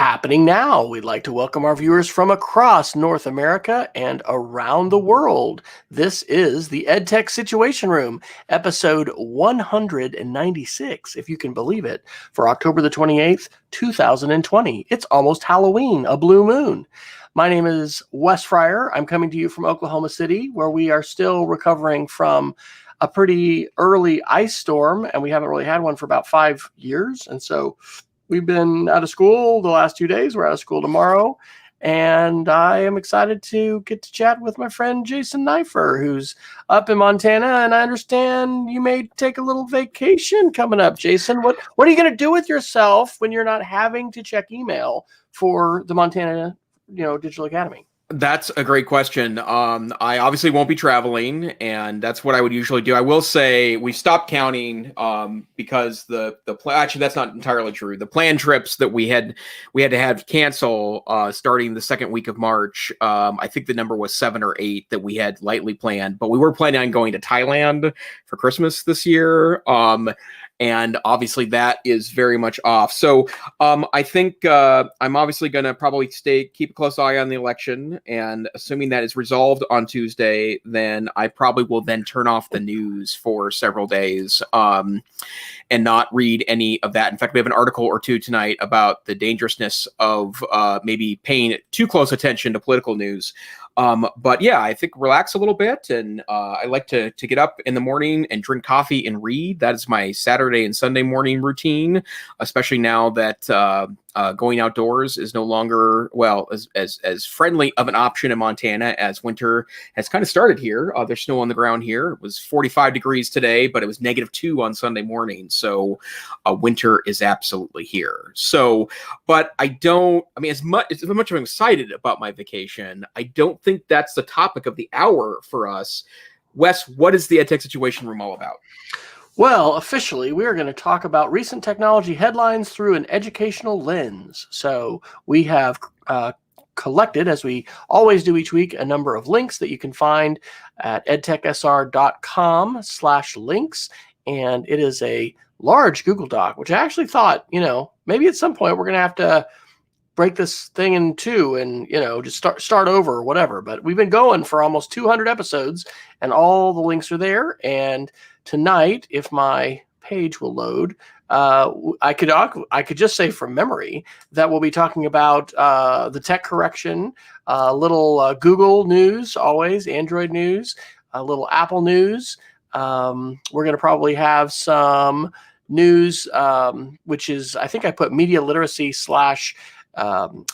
happening now. We'd like to welcome our viewers from across North America and around the world. This is the EdTech Situation Room, episode 196, if you can believe it, for October the 28th, 2020. It's almost Halloween, a blue moon. My name is Wes Fryer. I'm coming to you from Oklahoma City, where we are still recovering from a pretty early ice storm, and we haven't really had one for about 5 years. And so we've been out of school the last 2 days. We're out of school tomorrow. And I am excited to get to chat with my friend Jason Neiffer, who's up in Montana. And I understand you may take a little vacation coming up. Jason, what are you going to do with yourself when you're not having to check email for the Montana Digital Academy? That's a great question. I obviously won't be traveling, and that's what I would usually do. I will say we stopped counting because actually that's not entirely true. The planned trips that we had to have cancel starting the second week of March. I think the number was 7 or 8 that we had lightly planned, but we were planning on going to Thailand for Christmas this year. And obviously that is very much off. So I think I'm obviously going to probably keep a close eye on the election. And assuming that is resolved on Tuesday, then I probably will then turn off the news for several days and not read any of that. In fact, we have an article or two tonight about the dangerousness of maybe paying too close attention to political news. But yeah, I think relax a little bit, and I like to get up in the morning and drink coffee and read. That is my Saturday and Sunday morning routine, especially now that going outdoors is no longer, well, as friendly of an option in Montana as winter has kind of started here. There's snow on the ground here. It was 45 degrees today, but it was -2 on Sunday morning. So winter is absolutely here. So, but as much as I'm excited about my vacation, I don't think that's the topic of the hour for us. Wes, what is the EdTech Situation Room all about? Well, officially, we are going to talk about recent technology headlines through an educational lens. So we have collected, as we always do each week, a number of links that you can find at edtechsr.com/links. And it is a large Google Doc, which I actually thought, maybe at some point we're going to have to break this thing in two and, just start over or whatever. But we've been going for almost 200 episodes and all the links are there. And tonight, if my page will load, I could just say from memory that we'll be talking about the tech correction, little Google news, always Android news, a little Apple news. We're going to probably have some news, which is, I think I put media literacy /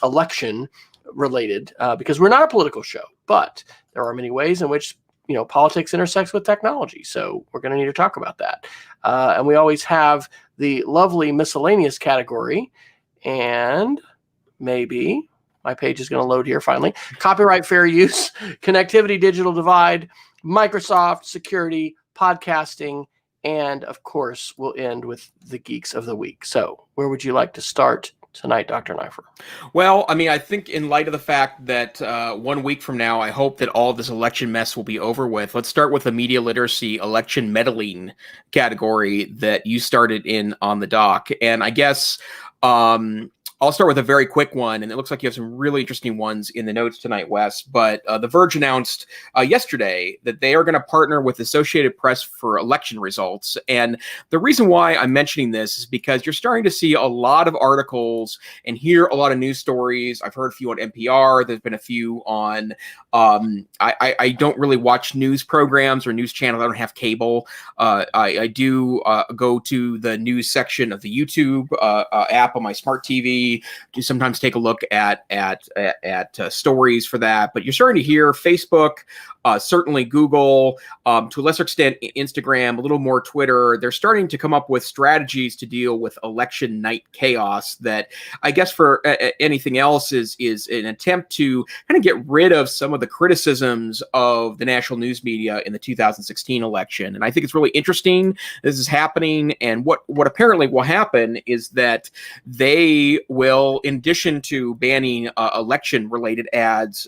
election related, because we're not a political show, but there are many ways in which politics intersects with technology. So we're going to need to talk about that. And we always have the lovely miscellaneous category. And maybe my page is going to load here finally. Copyright, fair use, connectivity, digital divide, Microsoft, security, podcasting, and of course, we'll end with the Geeks of the Week. So where would you like to start tonight, Dr. Neiffer? Well, I think in light of the fact that 1 week from now, I hope that all of this election mess will be over with. Let's start with the media literacy election meddling category that you started in on the doc. And I guess I'll start with a very quick one, and it looks like you have some really interesting ones in the notes tonight, Wes. But The Verge announced yesterday that they are going to partner with Associated Press for election results. And the reason why I'm mentioning this is because you're starting to see a lot of articles and hear a lot of news stories. I've heard a few on NPR. There's been a few on, I don't really watch news programs or news channels. I don't have cable. I do go to the news section of the YouTube app on my smart TV. Do sometimes take a look at stories for that, but you're starting to hear Facebook, certainly Google, to a lesser extent Instagram, a little more Twitter. They're starting to come up with strategies to deal with election night chaos that I guess for anything else is an attempt to kind of get rid of some of the criticisms of the national news media in the 2016 election. And I think it's really interesting this is happening. And what apparently will happen is that they will, in addition to banning election related ads,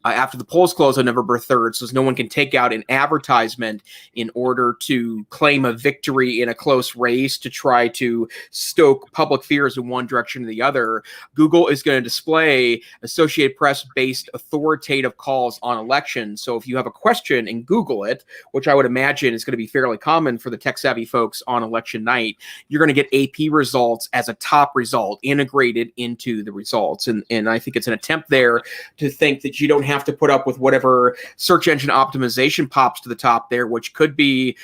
after the polls close on November 3rd, so no one can take out an advertisement in order to claim a victory in a close race to try to stoke public fears in one direction or the other. Google is going to display Associated Press-based authoritative calls on elections. So if you have a question and Google it, which I would imagine is going to be fairly common for the tech-savvy folks on election night, you're going to get AP results as a top result integrated into the results. And I think it's an attempt there to think that you don't have to put up with whatever search engine optimization pops to the top there, which could be,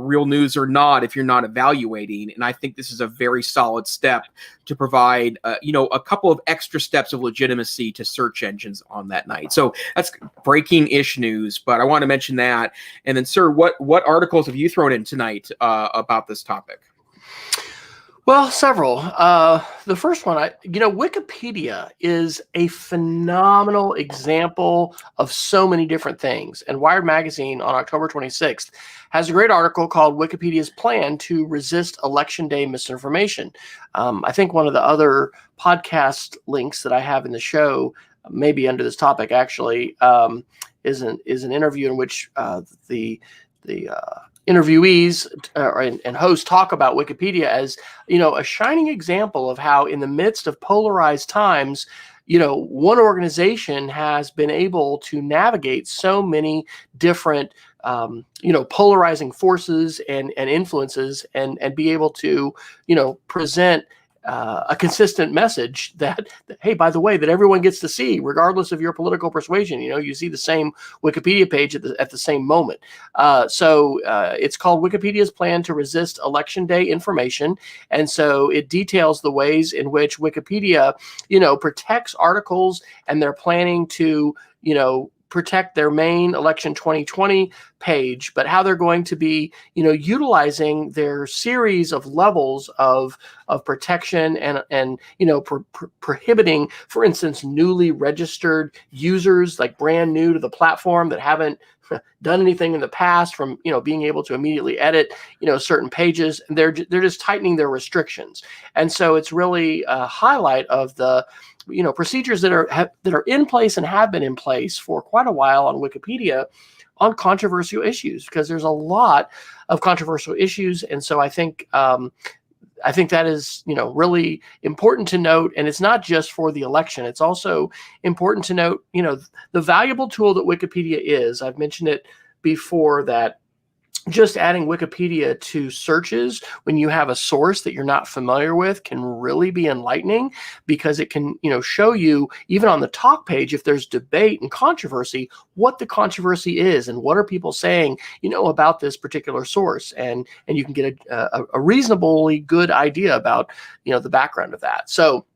real news or not if you're not evaluating. And I think this is a very solid step to provide, a couple of extra steps of legitimacy to search engines on that night. So that's breaking-ish news, but I want to mention that. And then, sir, what articles have you thrown in tonight about this topic? Well, several. The first one, Wikipedia is a phenomenal example of so many different things. And Wired Magazine on October 26th has a great article called Wikipedia's Plan to Resist Election Day Misinformation. I think one of the other podcast links that I have in the show, maybe under this topic actually, is an interview in which the interviewees and hosts talk about Wikipedia as, a shining example of how in the midst of polarized times, one organization has been able to navigate so many different, polarizing forces and influences and be able to, present a consistent message that, hey, by the way, that everyone gets to see, regardless of your political persuasion. You see the same Wikipedia page at the same moment. So it's called Wikipedia's Plan to Resist Election Day Information. And so it details the ways in which Wikipedia, protects articles, and they're planning to, protect their main election 2020 page, but how they're going to be, utilizing their series of levels of protection and prohibiting, for instance, newly registered users, like brand new to the platform that haven't done anything in the past, from being able to immediately edit certain pages. And they're just tightening their restrictions. And so it's really a highlight of the procedures that are in place and have been in place for quite a while on Wikipedia on controversial issues, because there's a lot of controversial issues. And so I think that is, really important to note. And it's not just for the election. It's also important to note, the valuable tool that Wikipedia is. I've mentioned it before that just adding Wikipedia to searches when you have a source that you're not familiar with can really be enlightening, because it can, show you, even on the talk page, if there's debate and controversy, what the controversy is and what are people saying, about this particular source. And you can get a reasonably good idea about, the background of that. So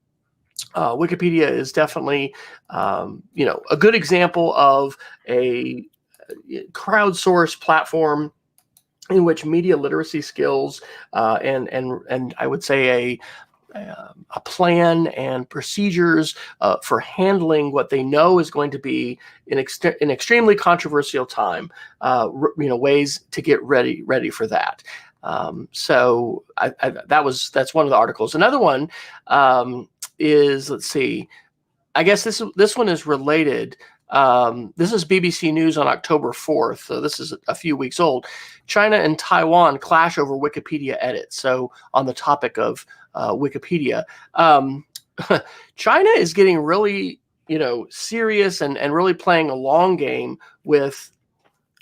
Wikipedia is definitely, a good example of a crowdsourced platform in which media literacy skills and I would say a plan and procedures for handling what they know is going to be an extremely controversial time, ways to get ready for that. So that's one of the articles. Another one is, let's see, I guess this one is related. This is BBC News on October 4th, so this is a few weeks old. China and Taiwan clash over Wikipedia edits. So on the topic of Wikipedia, China is getting really, serious and really playing a long game with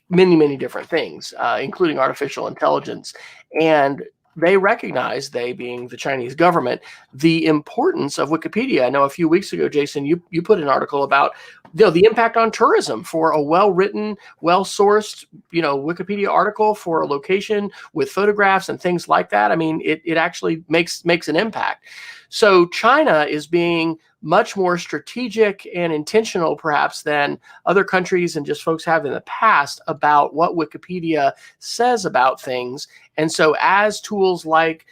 many, many different things, including artificial intelligence. And they recognize, they being the Chinese government, the importance of Wikipedia. I know a few weeks ago, Jason, you put an article about the impact on tourism for a well-written, well-sourced, Wikipedia article for a location with photographs and things like that. I mean, it actually makes an impact. So China is being much more strategic and intentional, perhaps, than other countries and just folks have in the past about what Wikipedia says about things. And so as tools like,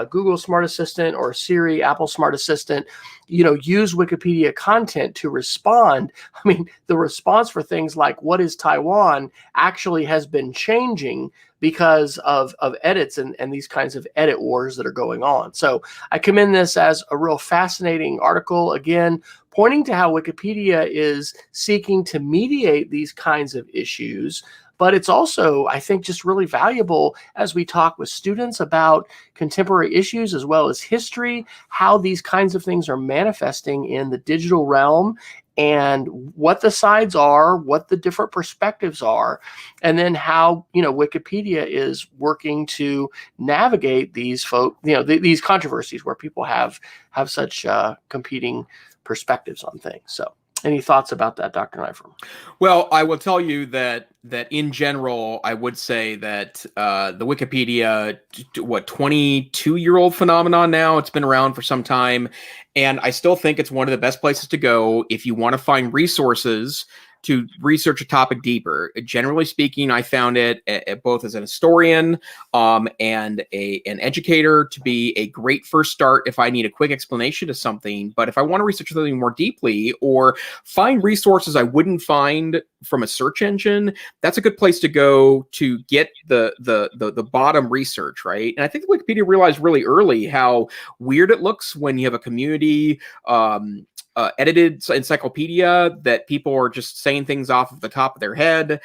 Google Smart Assistant or Siri, Apple Smart Assistant, use Wikipedia content to respond, I mean, the response for things like what is Taiwan actually has been changing because of edits and these kinds of edit wars that are going on. So I commend this as a real fascinating article. Again, pointing to how Wikipedia is seeking to mediate these kinds of issues. But it's also, I think, just really valuable as we talk with students about contemporary issues as well as history, how these kinds of things are manifesting in the digital realm, and what the sides are, what the different perspectives are, and then how, Wikipedia is working to navigate these these controversies where people have such competing perspectives on things. So any thoughts about that, Dr. Neiffer? Well, I will tell you that in general, I would say that the Wikipedia, 22-year-old phenomenon now, it's been around for some time. And I still think it's one of the best places to go if you want to find resources to research a topic deeper. Generally speaking, I found it both as an historian and an educator to be a great first start if I need a quick explanation of something. But if I want to research something more deeply or find resources I wouldn't find from a search engine, that's a good place to go to get the bottom research, right? And I think Wikipedia realized really early how weird it looks when you have a community edited encyclopedia that people are just saying things off of the top of their head,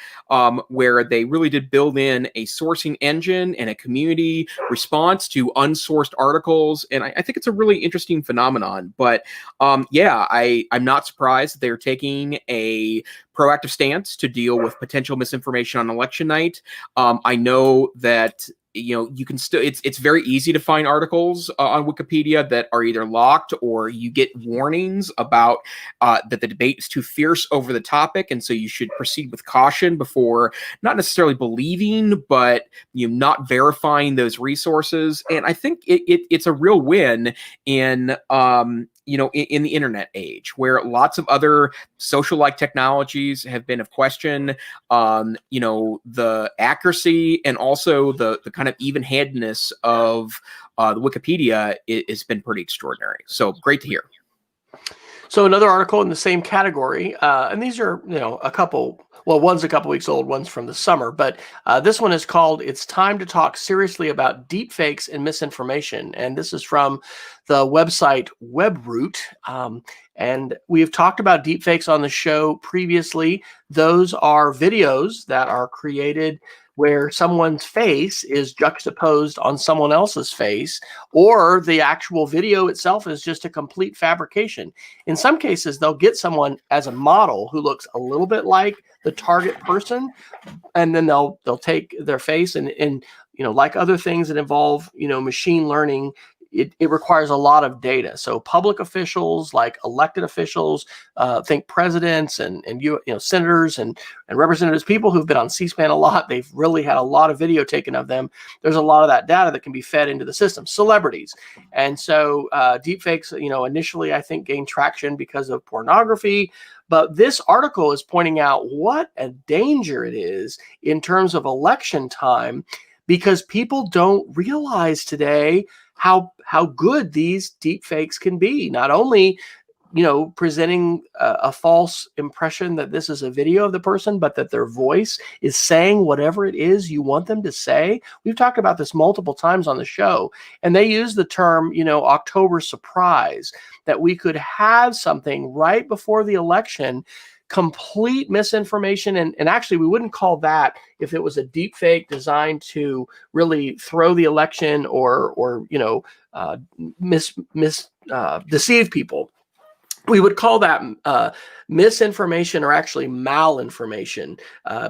where they really did build in a sourcing engine and a community response to unsourced articles. And I think it's a really interesting phenomenon. But I'm not surprised that they're taking a proactive stance to deal with potential misinformation on election night. I know that you can still, it's very easy to find articles on Wikipedia that are either locked or you get warnings about that the debate is too fierce over the topic. And so you should proceed with caution before not necessarily believing, but not verifying those resources. And I think it's a real win in in the internet age, where lots of other social-like technologies have been of question. The accuracy and also the kind of even-handedness of the Wikipedia has been pretty extraordinary. So great to hear. So another article in the same category, and these are, a couple. Well, one's a couple weeks old, one's from the summer, but this one is called "It's Time to Talk Seriously About Deepfakes and Misinformation," and this is from the website WebRoot. And we've talked about deepfakes on the show previously. Those are videos that are created where someone's face is juxtaposed on someone else's face, or the actual video itself is just a complete fabrication. In some cases, they'll get someone as a model who looks a little bit like the target person, and then they'll take their face and like other things that involve machine learning, it requires a lot of data. So public officials, like elected officials, think presidents and senators and representatives, people who've been on C-SPAN a lot, they've really had a lot of video taken of them. There's a lot of that data that can be fed into the system. Celebrities. And so deepfakes, initially I think gained traction because of pornography. But this article is pointing out what a danger it is in terms of election time, because people don't realize today how good these deep fakes can be. Not only, presenting a false impression that this is a video of the person, but that their voice is saying whatever it is you want them to say. We've talked about this multiple times on the show, and they use the term, October surprise, that we could have something right before the election, complete misinformation. And actually, we wouldn't call that if it was a deep fake designed to really throw the election or deceive people. We would call that misinformation, or actually malinformation,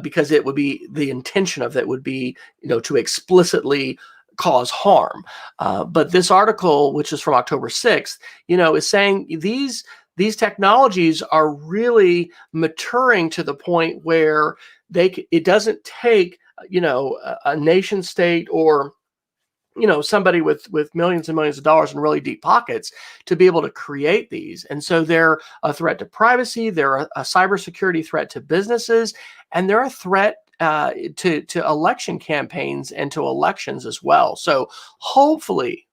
because it would be, the intention of it would be, to explicitly cause harm. But this article, which is from October 6th, is saying these technologies are really maturing to the point where it doesn't take, a nation state or somebody with millions and millions of dollars in really deep pockets to be able to create these. And so they're a threat to privacy, they're a cybersecurity threat to businesses, and they're a threat to election campaigns and to elections as well. So hopefully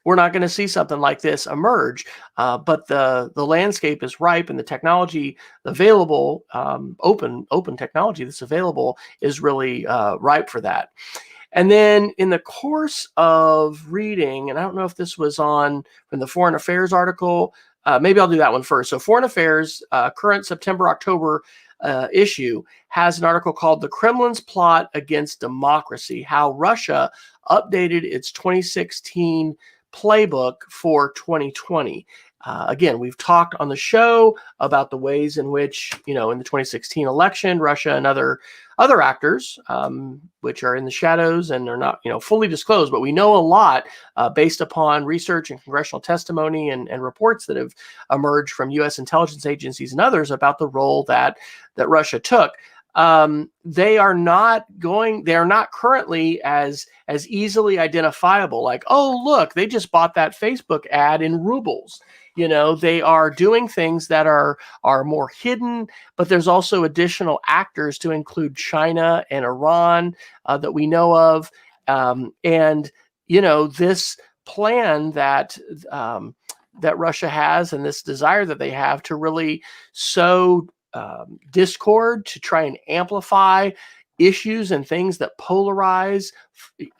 we're not going to see something like this emerge, but the landscape is ripe, and the technology available, open technology that's available, is really ripe for that. And then in the course of reading, and I don't know if this was from the Foreign Affairs article, maybe I'll do that one first. So Foreign Affairs, current September-October issue, has an article called The Kremlin's Plot Against Democracy, how Russia updated its 2016 playbook for 2020. Again, we've talked on the show about the ways in which, in the 2016 election, Russia and other actors, which are in the shadows and are not, fully disclosed, but we know a lot based upon research and congressional testimony and reports that have emerged from U.S. intelligence agencies and others about the role that Russia took. They are not currently as easily identifiable. Like, oh, look, they just bought that Facebook ad in rubles. They are doing things that are more hidden, but there's also additional actors to include China and Iran that we know of. And this plan that Russia has, and this desire that they have to really sow discord, to try and amplify issues and things that polarize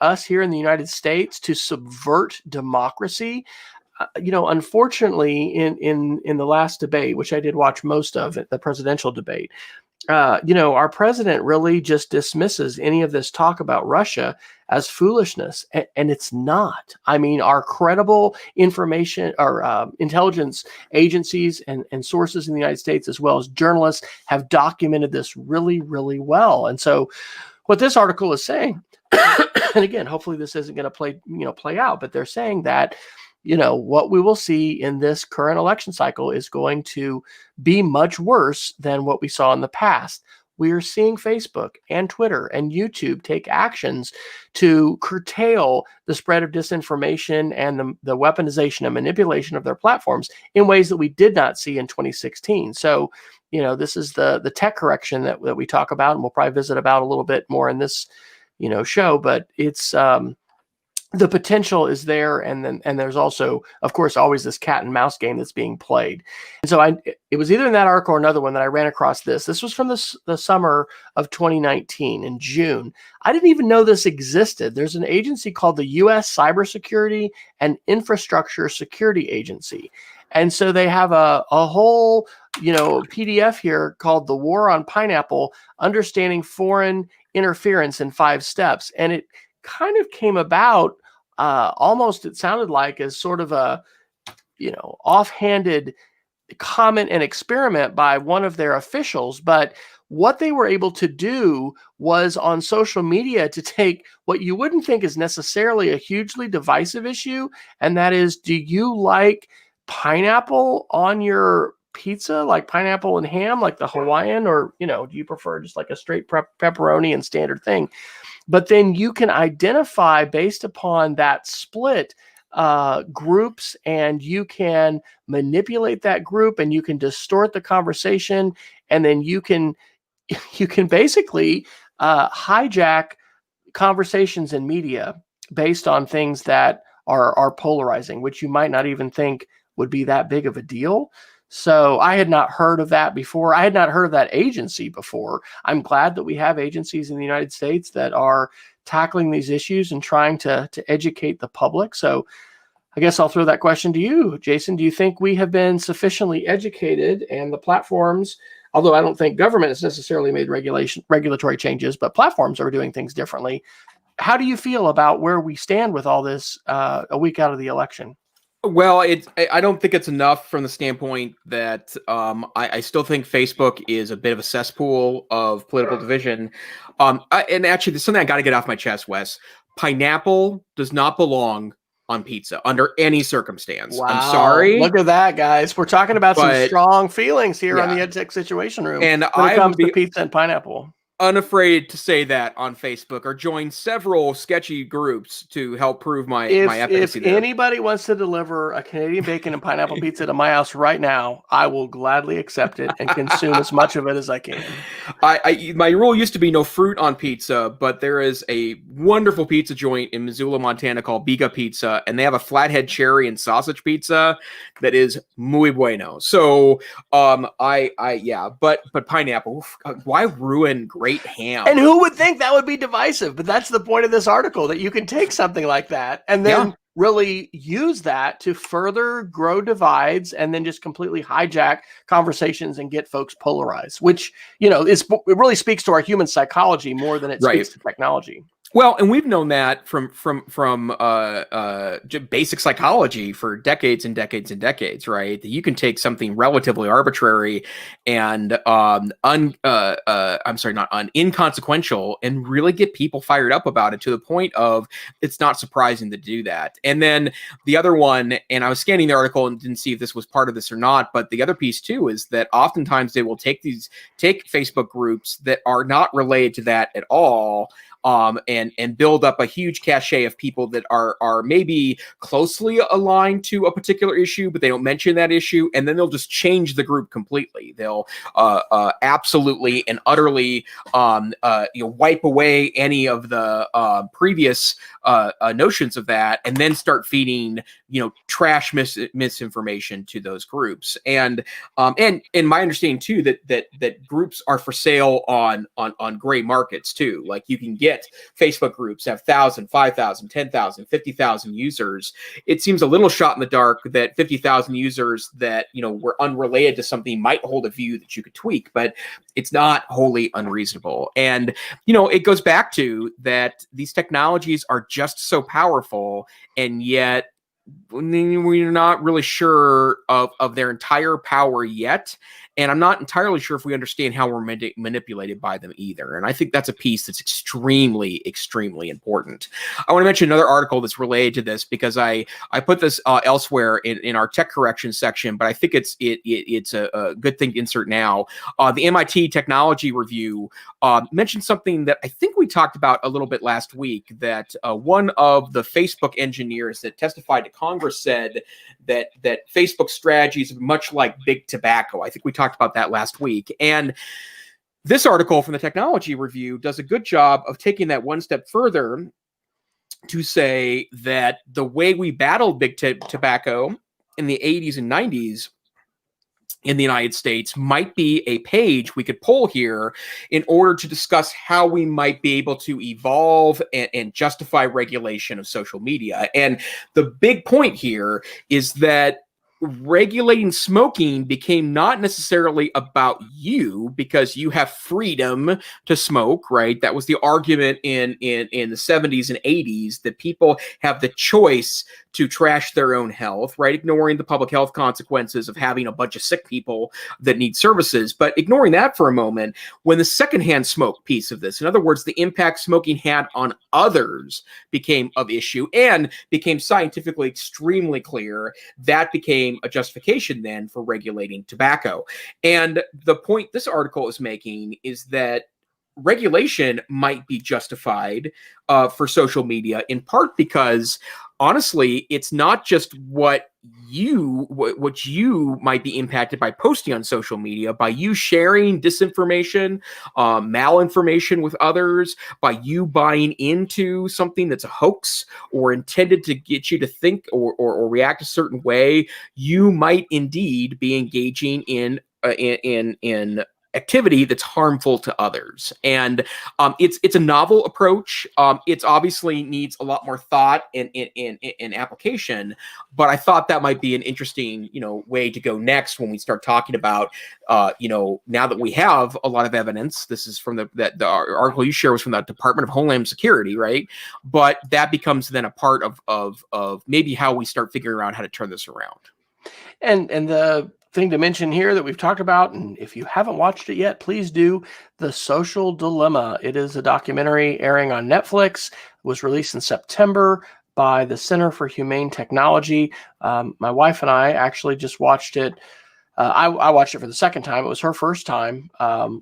us here in the United States, to subvert democracy. Unfortunately, in the last debate, which I did watch most of, the presidential debate, our president really just dismisses any of this talk about Russia as foolishness, and it's not. I mean, our credible information or intelligence agencies and sources in the United States, as well as journalists, have documented this really, really well. And so, what this article is saying, and again, hopefully this isn't going to play out, but they're saying that what we will see in this current election cycle is going to be much worse than what we saw in the past. We are seeing Facebook and Twitter and YouTube take actions to curtail the spread of disinformation and the weaponization and manipulation of their platforms in ways that we did not see in 2016. So, this is the tech correction that we talk about, and we'll probably visit about a little bit more in this, show, but it's, the potential is there, and there's also, of course, always this cat and mouse game that's being played. And so it was either in that article or another one that I ran across this. This was from the summer of 2019 in June. I didn't even know this existed. There's an agency called the U.S. Cybersecurity and Infrastructure Security Agency. And so they have a whole, PDF here called The War on Pineapple, Understanding Foreign Interference in 5 Steps. And it kind of came about almost, it sounded like, as sort of a, offhanded comment and experiment by one of their officials. But what they were able to do was on social media to take what you wouldn't think is necessarily a hugely divisive issue, and that is, do you like pineapple on your pizza, like pineapple and ham, like the Hawaiian, or, do you prefer just like a straight pepperoni and standard thing? But then you can identify based upon that split groups, and you can manipulate that group, and you can distort the conversation, and then you can basically hijack conversations in media based on things that are polarizing, which you might not even think would be that big of a deal. So I had not heard of that before. I had not heard of that agency before. I'm glad that we have agencies in the United States that are tackling these issues and trying to educate the public. So I guess I'll throw that question to you, Jason. Do you think we have been sufficiently educated, and the platforms, although I don't think government has necessarily made regulatory changes, but platforms are doing things differently? How do you feel about where we stand with all this a week out of the election? Well, I don't think it's enough from the standpoint that I still think Facebook is a bit of a cesspool of political division. And actually, there's something I got to get off my chest, Wes. Pineapple does not belong on pizza under any circumstance. Wow. I'm sorry. Look at that, guys. We're talking about some strong feelings here on the EdTech Situation Room and when it comes to pizza and pineapple. Unafraid to say that on Facebook, or join several sketchy groups to help prove my efficacy. If anybody wants to deliver a Canadian bacon and pineapple pizza to my house right now, I will gladly accept it and consume as much of it as I can. My rule used to be no fruit on pizza, but there is a wonderful pizza joint in Missoula, Montana called Biga Pizza, and they have a flathead cherry and sausage pizza that is muy bueno. So, but pineapple, why ruin great ham? And who would think that would be divisive? But that's the point of this article, that you can take something like that and then really use that to further grow divides and then just completely hijack conversations and get folks polarized, which, it really speaks to our human psychology more than it speaks to technology. Well, and we've known that from basic psychology for decades and decades and decades, right? That you can take something relatively arbitrary and inconsequential and really get people fired up about it to the point of it's not surprising to do that. And then the other one, and I was scanning the article and didn't see if this was part of this or not, but the other piece too is that oftentimes they will take Facebook groups that are not related to that at all, and build up a huge cachet of people that are maybe closely aligned to a particular issue, but they don't mention that issue, and then they'll just change the group completely. They'll absolutely and utterly wipe away any of the previous notions of that, and then start feeding trash misinformation to those groups. And my understanding too that groups are for sale on gray markets too. Like you can get Facebook groups have 1,000, 5,000, 10,000, 50,000 users. It seems a little shot in the dark that 50,000 users that were unrelated to something might hold a view that you could tweak, but it's not wholly unreasonable. And it goes back to that these technologies are just so powerful, and yet we're not really sure of their entire power yet. And I'm not entirely sure if we understand how we're manipulated by them either. And I think that's a piece that's extremely, extremely important. I want to mention another article that's related to this because I put this elsewhere in our tech correction section, but I think it's a good thing to insert now. The MIT Technology Review mentioned something that I think we talked about a little bit last week, that one of the Facebook engineers that testified to Congress said that Facebook strategies are much like big tobacco. I think we talked about that last week. And this article from the Technology Review does a good job of taking that one step further to say that the way we battled big tobacco in the 80s and 90s in the United States might be a page we could pull here in order to discuss how we might be able to evolve and justify regulation of social media. And the big point here is that regulating smoking became not necessarily about you because you have freedom to smoke, right? That was the argument in the 70s and 80s, that people have the choice to trash their own health, right? Ignoring the public health consequences of having a bunch of sick people that need services. But ignoring that for a moment, when the secondhand smoke piece of this, in other words, the impact smoking had on others, became of issue and became scientifically extremely clear, that became a justification then for regulating tobacco. And the point this article is making is that regulation might be justified for social media, in part because honestly, it's not just what you might be impacted by posting on social media, by you sharing disinformation, malinformation with others, by you buying into something that's a hoax or intended to get you to think or react a certain way. You might indeed be engaging in activity that's harmful to others. And it's a novel approach. It's obviously needs a lot more thought and application, but I thought that might be an interesting, way to go next when we start talking about, now that we have a lot of evidence. This is from the article you share was from the Department of Homeland Security, right? But that becomes then a part of maybe how we start figuring out how to turn this around. And the thing to mention here that we've talked about, and if you haven't watched it yet, please do, The Social Dilemma. It is a documentary airing on Netflix. It was released in September by the Center for Humane Technology. My wife and I actually just watched it. I watched it for the second time. It was her first time.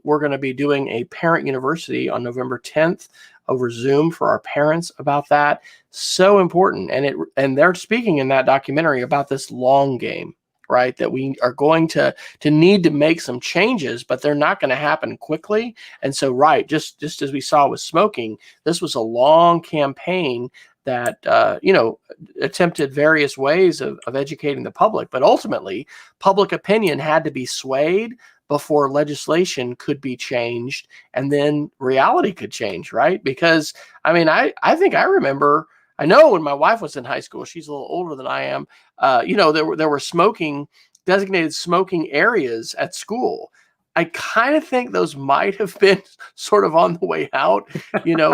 We're going to be doing a parent university on November 10th over Zoom for our parents about that. So important. And they're speaking in that documentary about this long game, right? That we are going to need to make some changes, but they're not going to happen quickly. And so, right, just as we saw with smoking, this was a long campaign that, attempted various ways of educating the public, but ultimately public opinion had to be swayed before legislation could be changed, and then reality could change, right? Because, I think I remember, I know when my wife was in high school, she's a little older than I am. There were designated smoking areas at school. I kind of think those might have been sort of on the way out,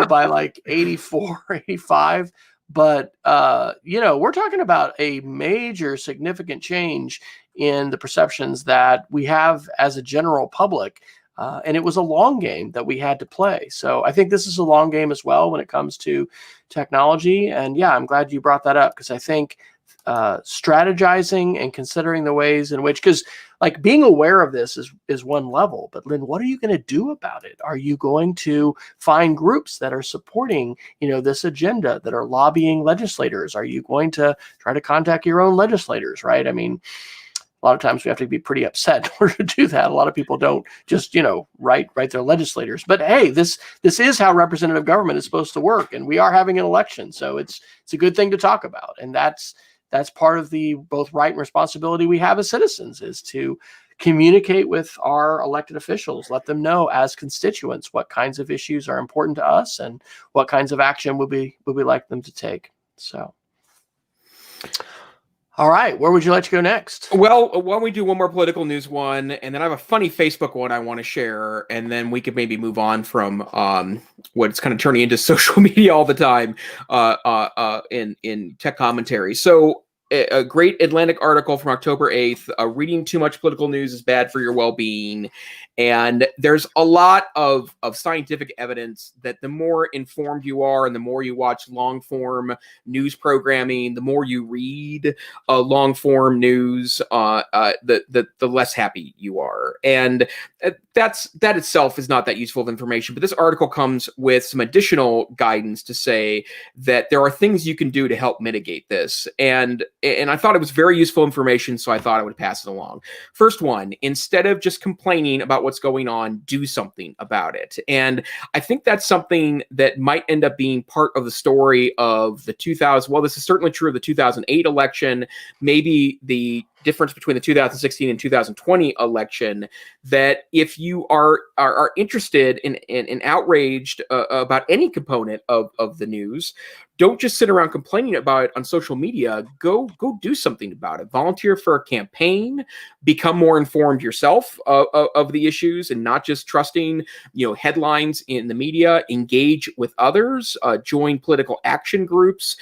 by like 84, 85. But, we're talking about a major significant change in the perceptions that we have as a general public. And it was a long game that we had to play. So I think this is a long game as well when it comes to technology. And yeah, I'm glad you brought that up, because I think strategizing and considering the ways in which, because like being aware of this is one level, but Lynn, what are you going to do about it? Are you going to find groups that are supporting, this agenda, that are lobbying legislators? Are you going to try to contact your own legislators, right? I mean, a lot of times we have to be pretty upset in order to do that. A lot of people don't just, write their legislators. But hey, this is how representative government is supposed to work, and we are having an election, so it's a good thing to talk about. And that's part of the both right and responsibility we have as citizens, is to communicate with our elected officials, let them know as constituents what kinds of issues are important to us and what kinds of action would we like them to take. So. All right. Where would you like to go next? Well, why don't we do one more political news one, and then I have a funny Facebook one I want to share, and then we could maybe move on from what's kind of turning into social media all the time in tech commentary. So a great Atlantic article from October 8th, reading too much political news is bad for your well-being. And there's a lot of scientific evidence that the more informed you are and the more you watch long-form news programming, the more you read long-form news, the less happy you are. And that itself is not that useful of information. But this article comes with some additional guidance to say that there are things you can do to help mitigate this. And I thought it was very useful information, so I thought I would pass it along. First one, instead of just complaining about what's going on, do something about it. And I think that's something that might end up being part of the story of the 2000. Well, this is certainly true of the 2008 election, maybe the difference between the 2016 and 2020 election, that if you are interested in outraged about any component of the news, don't just sit around complaining about it on social media. Go do something about it. Volunteer for a campaign. Become more informed yourself of the issues, and not just trusting headlines in the media. Engage with others. Join political action groups.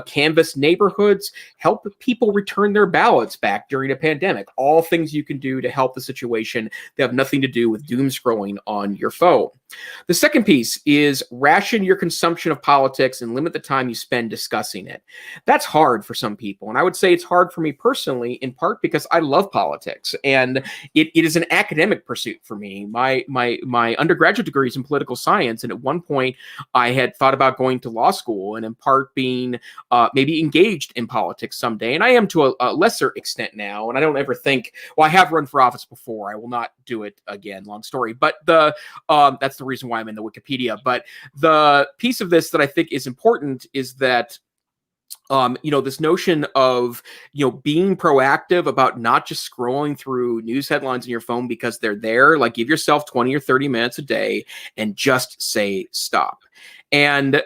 Canvass neighborhoods. Help people return their ballots back during a pandemic. All things you can do to help the situation that have nothing to do with doom scrolling on your phone. The second piece is ration your consumption of politics and limit the time you spend discussing it. That's hard for some people. And I would say it's hard for me personally, in part because I love politics, and it is an academic pursuit for me. My undergraduate degree is in political science. And at one point I had thought about going to law school, and in part being maybe engaged in politics someday. And I am to a lesser extent now. And I don't ever think, well, I have run for office before. I will not do it again. Long story. But that's the reason why I'm in the Wikipedia. But the piece of this that I think is important is that this notion of, being proactive about not just scrolling through news headlines on your phone because they're there. Like, give yourself 20 or 30 minutes a day and just say stop. And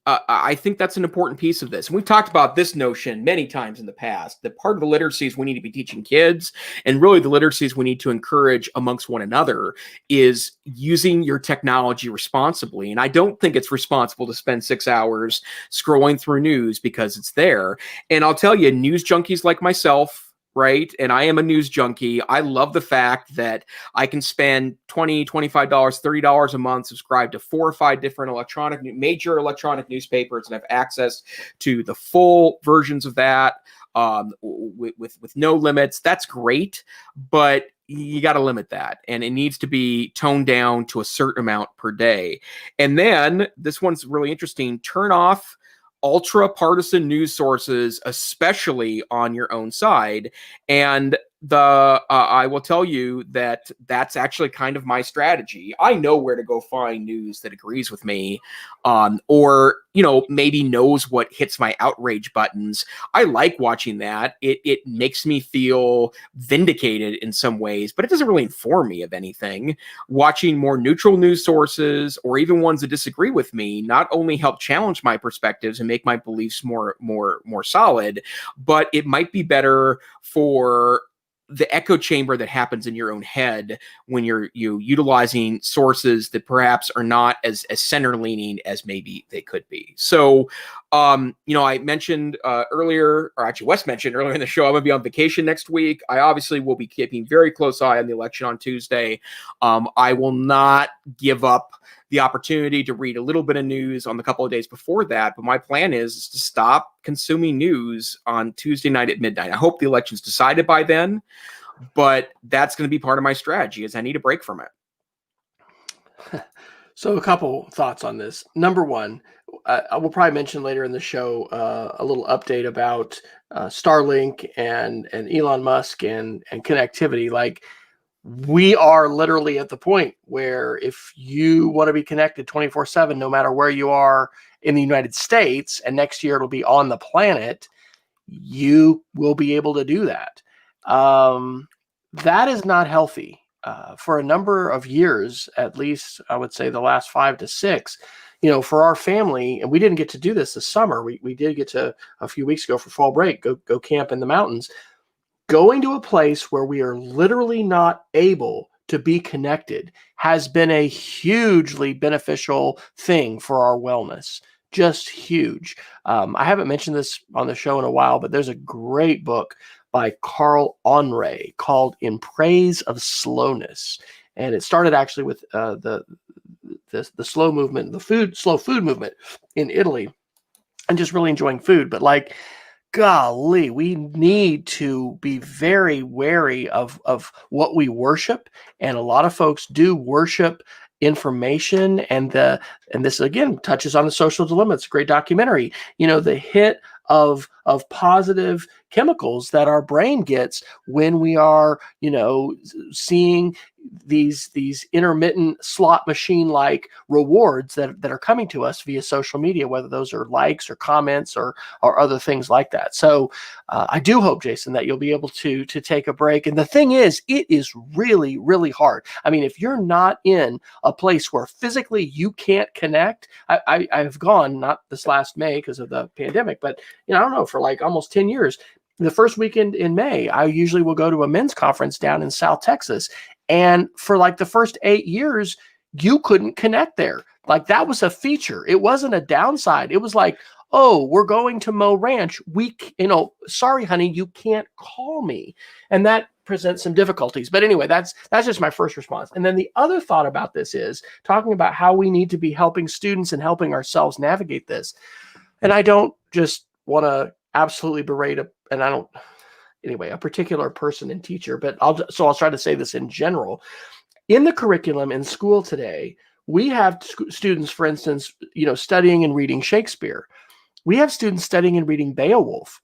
I think that's an important piece of this. And we've talked about this notion many times in the past, that part of the literacies we need to be teaching kids, and really the literacies we need to encourage amongst one another, is using your technology responsibly. And I don't think it's responsible to spend 6 hours scrolling through news because it's there. And I'll tell you, news junkies like myself, right? And I am a news junkie. I love the fact that I can spend $20, $25, $30 a month, subscribe to 4 or 5 different major electronic newspapers, and have access to the full versions of that with no limits. That's great, but you got to limit that, and it needs to be toned down to a certain amount per day. And then this one's really interesting. Turn off ultra partisan news sources, especially on your own side. And I will tell you that that's actually kind of my strategy. I know where to go find news that agrees with me, or maybe knows what hits my outrage buttons. I like watching that. It makes me feel vindicated in some ways, but it doesn't really inform me of anything. Watching more neutral news sources, or even ones that disagree with me, not only help challenge my perspectives and make my beliefs more solid, but it might be better for the echo chamber that happens in your own head when you're utilizing sources that perhaps are not as center leaning as maybe they could be. So, I mentioned earlier, or actually Wes mentioned earlier in the show, I'm going to be on vacation next week. I obviously will be keeping very close eye on the election on Tuesday. I will not give up the opportunity to read a little bit of news on the couple of days before that. But my plan is to stop consuming news on Tuesday night at midnight. I hope the election's decided by then, but that's going to be part of my strategy, is I need a break from it. So a couple thoughts on this. Number one, I will probably mention later in the show a little update about Starlink and Elon Musk and connectivity. Like, we are literally at the point where if you want to be connected 24/7, no matter where you are in the United States, and next year it'll be on the planet, you will be able to do that. That is not healthy. For a number of years, at least I would say the last 5 to 6, for our family, and we didn't get to do this summer. We did get to a few weeks ago for fall break, go camp in the mountains. Going to a place where we are literally not able to be connected has been a hugely beneficial thing for our wellness. Just huge. I haven't mentioned this on the show in a while, but there's a great book by Carl Onray called In Praise of Slowness. And it started actually with the slow movement, slow food movement in Italy, and just really enjoying food. But like, golly, we need to be very wary of what we worship. And a lot of folks do worship information, and this again touches on the social dilemma. It's a great documentary. The hit of positive chemicals that our brain gets when we are, seeing these intermittent slot machine like rewards that are coming to us via social media, whether those are likes or comments or other things like that. So I do hope, Jason, that you'll be able to take a break. And the thing is, it is really, really hard. I mean, if you're not in a place where physically you can't connect, I've gone, not this last May because of the pandemic, but I don't know, for like almost 10 years, the first weekend in May, I usually will go to a men's conference down in South Texas. And for like the first 8 years, you couldn't connect there. Like, that was a feature. It wasn't a downside. It was like, oh, we're going to Mo Ranch. Sorry, honey, you can't call me. And that presents some difficulties. But anyway, that's just my first response. And then the other thought about this is talking about how we need to be helping students and helping ourselves navigate this. And I don't just want to absolutely berate a particular person and teacher, but I'll try to say this in general. In the curriculum in school today, we have students, for instance, studying and reading Shakespeare. We have students studying and reading Beowulf.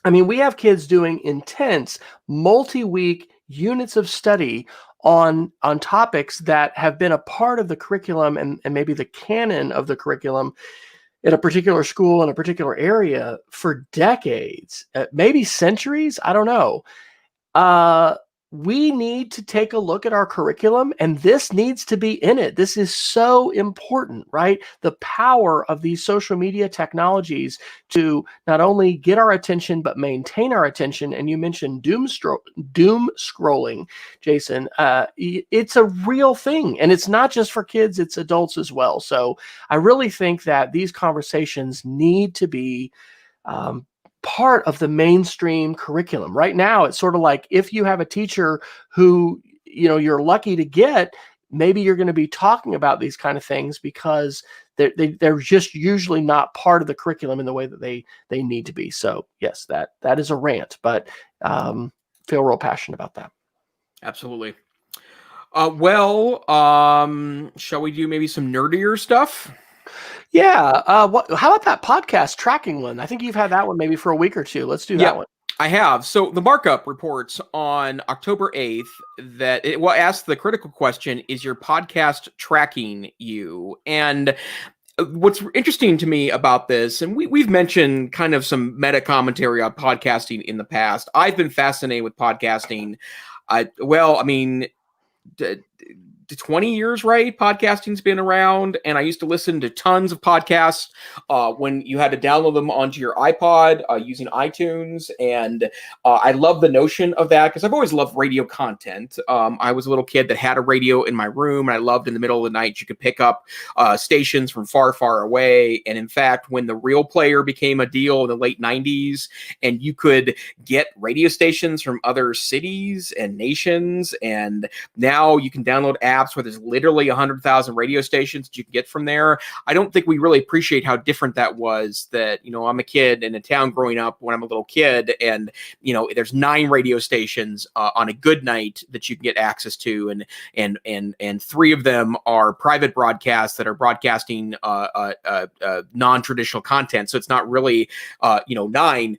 I mean, we have kids doing intense multi-week units of study on topics that have been a part of the curriculum and maybe the canon of the curriculum in a particular school in a particular area for decades, maybe centuries. I don't know. We need to take a look at our curriculum, and this needs to be in it. This is so important, right? The power of these social media technologies to not only get our attention, but maintain our attention. And you mentioned doom scrolling, Jason. It's a real thing, and it's not just for kids, it's adults as well. So I really think that these conversations need to be part of the mainstream curriculum. Right now, it's sort of like if you have a teacher who, you're lucky to get, maybe you're going to be talking about these kind of things because they're just usually not part of the curriculum in the way that they need to be. So yes, that is a rant, but feel real passionate about that. Absolutely. Shall we do maybe some nerdier stuff? Yeah. How about that podcast tracking one? I think you've had that one maybe for a week or two. Let's do that one. I have. So the markup reports on October 8th that it will ask the critical question, is your podcast tracking you? And what's interesting to me about this, and we've mentioned kind of some meta commentary on podcasting in the past. I've been fascinated with podcasting. Well, I mean, 20 years, right? Podcasting's been around, and I used to listen to tons of podcasts when you had to download them onto your iPod using iTunes, and I love the notion of that because I've always loved radio content. I was a little kid that had a radio in my room, and I loved in the middle of the night you could pick up stations from far, far away. And in fact, when the Real Player became a deal in the late 90s, and you could get radio stations from other cities and nations, and now you can download apps where there's literally 100,000 radio stations that you can get from there. I don't think we really appreciate how different that was. That, I'm a kid in a town growing up when I'm a little kid, and there's 9 radio stations on a good night that you can get access to, and 3 of them are private broadcasts that are broadcasting non-traditional content. So it's not really 9.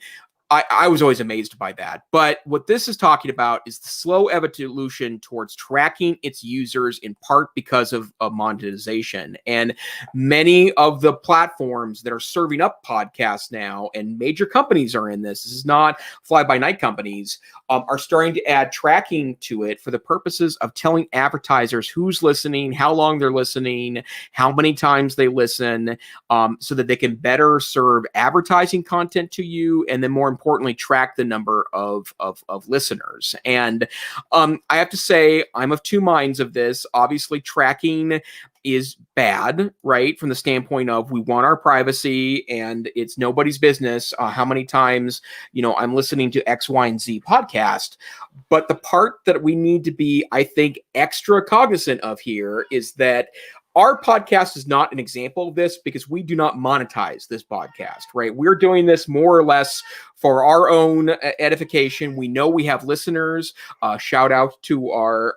I was always amazed by that. But what this is talking about is the slow evolution towards tracking its users, in part because of monetization. And many of the platforms that are serving up podcasts now, and major companies are in this is not fly-by-night companies, are starting to add tracking to it for the purposes of telling advertisers who's listening, how long they're listening, how many times they listen, so that they can better serve advertising content to you, and then more importantly, track the number of listeners. And I have to say, I'm of two minds of this. Obviously, tracking is bad, right? From the standpoint of we want our privacy, and it's nobody's business how many times, I'm listening to X, Y, and Z podcast. But the part that we need to be, I think, extra cognizant of here is that our podcast is not an example of this because we do not monetize this podcast, right? We're doing this more or less for our own edification. We know we have listeners. Shout out to our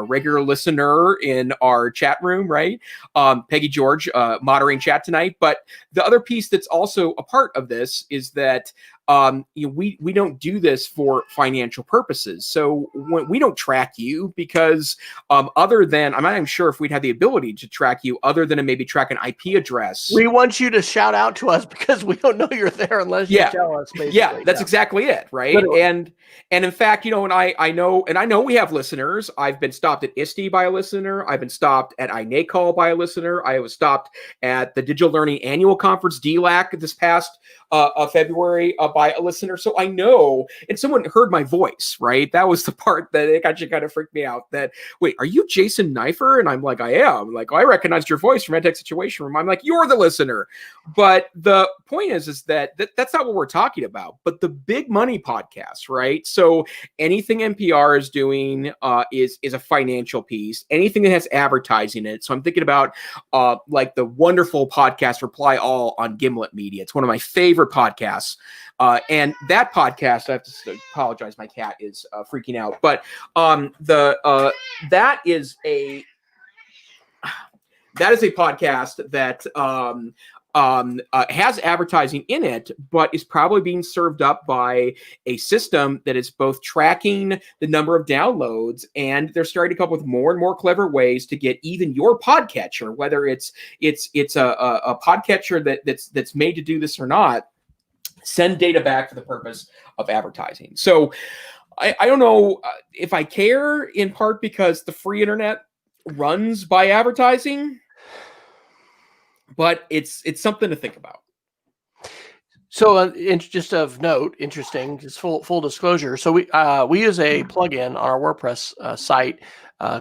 regular listener in our chat room, right? Peggy George moderating chat tonight. But the other piece that's also a part of this is that we don't do this for financial purposes. So we don't track you because other than, I'm not even sure if we'd have the ability to track you other than to maybe track an IP address. We want you to shout out to us because we don't know you're there unless you tell us. Basically. Yeah, that's exactly it, right? Literally. And in fact, and I know we have listeners. I've been stopped at ISTE by a listener. I've been stopped at INACOL by a listener. I was stopped at the Digital Learning Annual Conference, DLAC, this past February by a listener. So I know, and someone heard my voice, right? That was the part that it actually kind of freaked me out. That, wait, are you Jason Neiffer? And I'm like, I am. Like, I recognized your voice from EdTech Situation Room. I'm like, you're the listener. But the point is that's not what we're talking about. But the big money podcast, right? So anything NPR is doing is a financial piece. Anything that has advertising in it. So I'm thinking about like the wonderful podcast Reply All on Gimlet Media. It's one of my favorite podcasts. And that podcast, I have to apologize, my cat is freaking out. But that is a podcast that has advertising in it, but is probably being served up by a system that is both tracking the number of downloads, and they're starting to come up with more and more clever ways to get even your podcatcher, whether it's a podcatcher that's made to do this or not, send data back for the purpose of advertising. So I don't know if I care, in part because the free internet runs by advertising, but it's something to think about. So just of note, interesting, just full disclosure. So we use a plugin on our WordPress site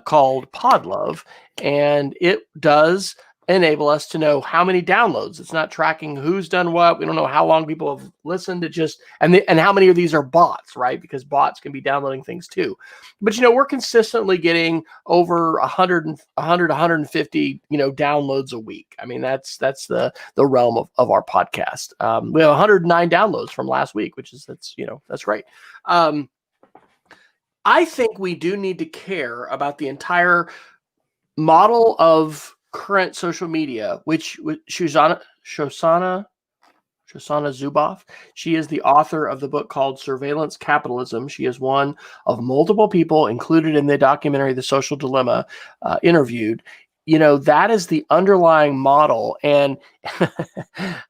called Podlove, and it does enable us to know how many downloads. It's not tracking who's done what. We don't know how long people have listened. It just and how many of these are bots, right? Because bots can be downloading things too. But we're consistently getting over 150 downloads a week. I mean, that's the realm of our podcast. We have 109 downloads from last week, which is that's great. I think we do need to care about the entire model of current social media, which Shoshana Shoshana Zuboff. She is the author of the book called Surveillance Capitalism. She is one of multiple people included in the documentary The Social Dilemma, interviewed. That is the underlying model. And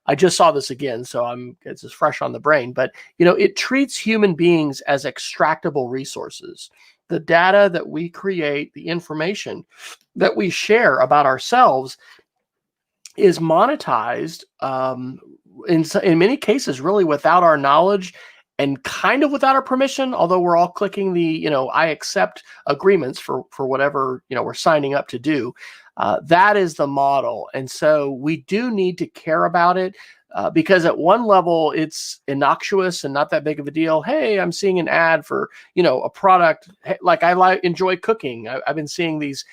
I just saw this again, so it's just fresh on the brain. But, it treats human beings as extractable resources. The data that we create, the information that we share about ourselves is monetized in many cases, really without our knowledge and kind of without our permission, although we're all clicking the, I accept agreements for whatever, we're signing up to do. That is the model. And so we do need to care about it because at one level it's innocuous and not that big of a deal. Hey, I'm seeing an ad for, a product. Like I enjoy cooking. I've been seeing these.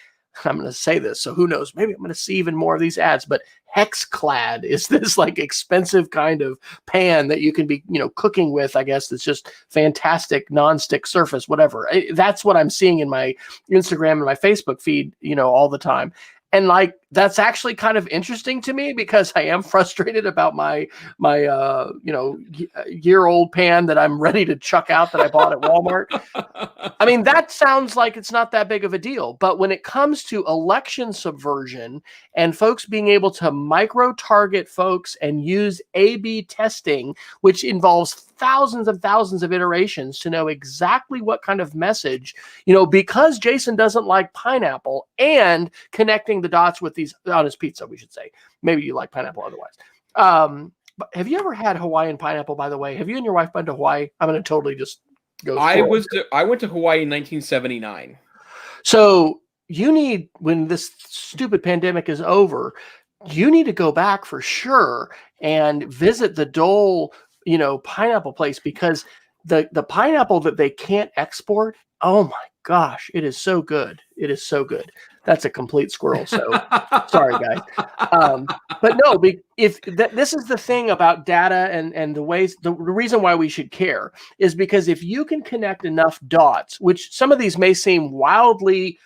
I'm going to say this, so who knows? Maybe I'm going to see even more of these ads. But Hexclad is this like expensive kind of pan that you can be, cooking with. I guess it's just fantastic nonstick surface, whatever. That's what I'm seeing in my Instagram and my Facebook feed, all the time. And like, that's actually kind of interesting to me because I am frustrated about my year-old pan that I'm ready to chuck out that I bought at Walmart. I mean, that sounds like it's not that big of a deal. But when it comes to election subversion and folks being able to micro-target folks and use A/B testing, which involves thousands and thousands of iterations to know exactly what kind of message, because Jason doesn't like pineapple, and connecting the dots with these on his pizza, we should say. Maybe you like pineapple otherwise. But have you ever had Hawaiian pineapple, by the way? Have you and your wife been to Hawaii? I'm going to totally just go. I went to Hawaii in 1979. So you need, when this stupid pandemic is over, you need to go back for sure and visit the Dole, pineapple place, because the pineapple that they can't export, oh my gosh, it is so good. It is so good. That's a complete squirrel. So sorry, guys. But no, this is the thing about data and the ways, the reason why we should care is because if you can connect enough dots, which some of these may seem wildly,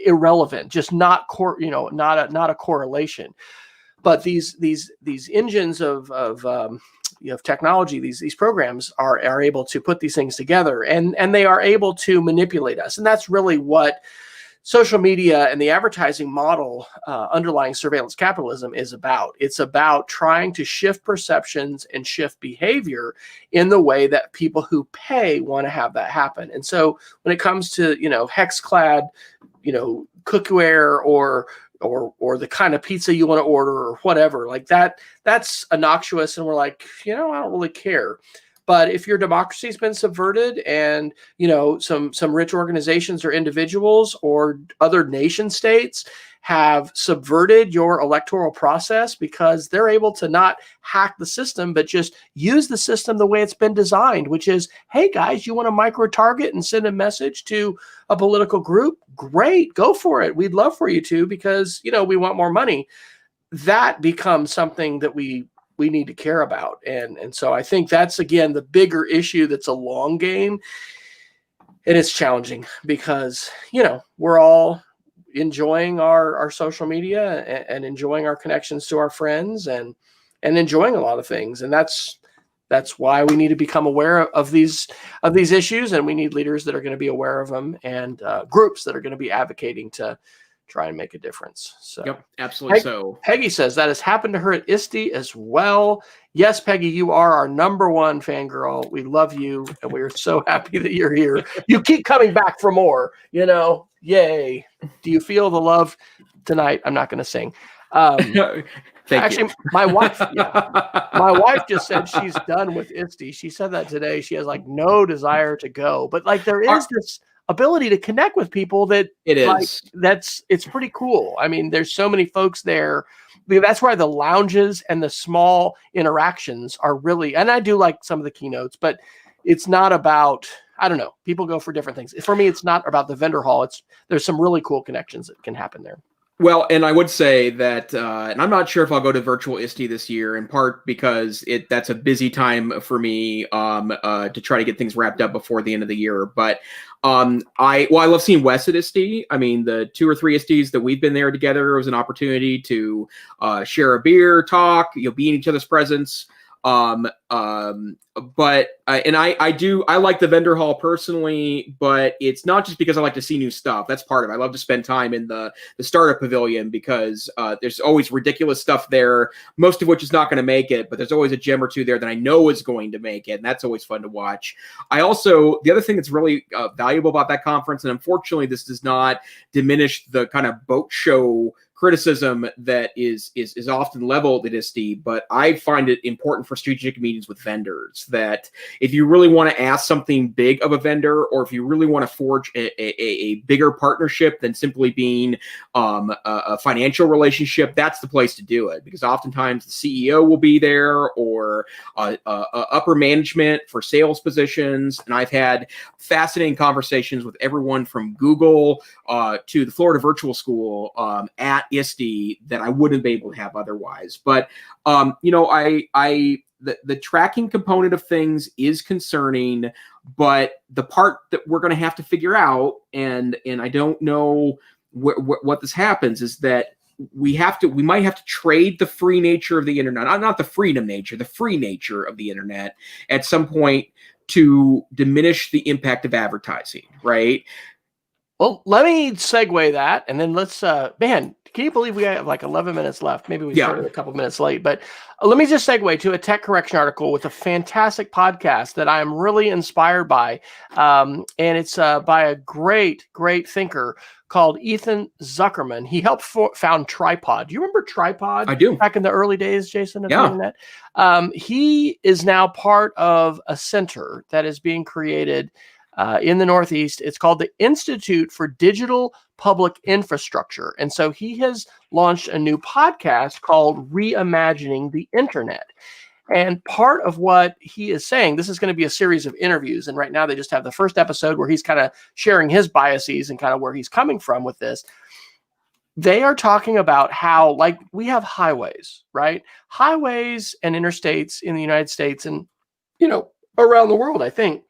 irrelevant, just not not a correlation, but these engines of technology, these programs are able to put these things together, and they are able to manipulate us. And that's really what social media and the advertising model underlying surveillance capitalism is about. It's about trying to shift perceptions and shift behavior in the way that people who pay want to have that happen. And so when it comes to, Hexclad, cookware or the kind of pizza you want to order or whatever, like that's innocuous. And we're like, I don't really care. But if your democracy's been subverted and, some rich organizations or individuals or other nation states have subverted your electoral process because they're able to not hack the system, but just use the system the way it's been designed, which is, hey, guys, you want to micro-target and send a message to a political group? Great, go for it. We'd love for you to, because, we want more money. That becomes something that we need to care about. And so I think that's, again, the bigger issue that's a long game. And it's challenging because, we're all enjoying our social media and enjoying our connections to our friends and enjoying a lot of things. And that's why we need to become aware of these issues. And we need leaders that are going to be aware of them and groups that are going to be advocating to try and make a difference. So, yep, absolutely. Peggy says that has happened to her at ISTE as well. Yes, Peggy, you are our number one fangirl. We love you, and we are so happy that you're here. You keep coming back for more. Yay! Do you feel the love tonight? I'm not going to sing. Actually, my wife just said she's done with ISTE. She said that today. She has no desire to go, but there is this ability to connect with people that it is. It's pretty cool. I mean, there's so many folks there. That's why the lounges and the small interactions are really, and I do like some of the keynotes, but it's not about, I don't know, people go for different things. For me, it's not about the vendor hall. There's some really cool connections that can happen there. Well, and I would say that, and I'm not sure if I'll go to virtual ISTE this year, in part because that's a busy time for me to try to get things wrapped up before the end of the year. But I love seeing Wes at ISTE. I mean, the 2 or 3 ISTEs that we've been there together, it was an opportunity to share a beer, talk, be in each other's presence. But I like the vendor hall personally, but it's not just because I like to see new stuff. That's part of it. I love to spend time in the startup pavilion because there's always ridiculous stuff there, most of which is not going to make it, but there's always a gem or two there that I know is going to make it, and that's always fun to watch. The other thing that's really valuable about that conference, and unfortunately this does not diminish the kind of boat show criticism that is often leveled at ISTE, but I find it important for strategic meetings with vendors that if you really want to ask something big of a vendor, or if you really want to forge a bigger partnership than simply being a financial relationship, that's the place to do it, because oftentimes the CEO will be there, or upper management for sales positions. And I've had fascinating conversations with everyone from Google to the Florida Virtual School at ISTE that I wouldn't be able to have otherwise. But the tracking component of things is concerning, but the part that we're going to have to figure out, and I don't know what this happens, is that we might have to trade the free nature of the internet, not the freedom nature, the free nature of the internet at some point to diminish the impact of advertising, right? Well, let me segue that, and then let's, man, can you believe we have like 11 minutes left? Maybe we started a couple minutes late, but let me just segue to a tech correction article with a fantastic podcast that I'm really inspired by. And it's by a great, great thinker called Ethan Zuckerman. He helped found Tripod. Do you remember Tripod? I do. Back in the early days, Jason, of the internet. He is now part of a center that is being created in the Northeast. It's called the Institute for Digital Public Infrastructure. And so he has launched a new podcast called Reimagining the Internet. And part of what he is saying, this is going to be a series of interviews. And right now they just have the first episode where he's kind of sharing his biases and kind of where he's coming from with this. They are talking about how, like, we have highways, right? Highways and interstates in the United States and, around the world, I think,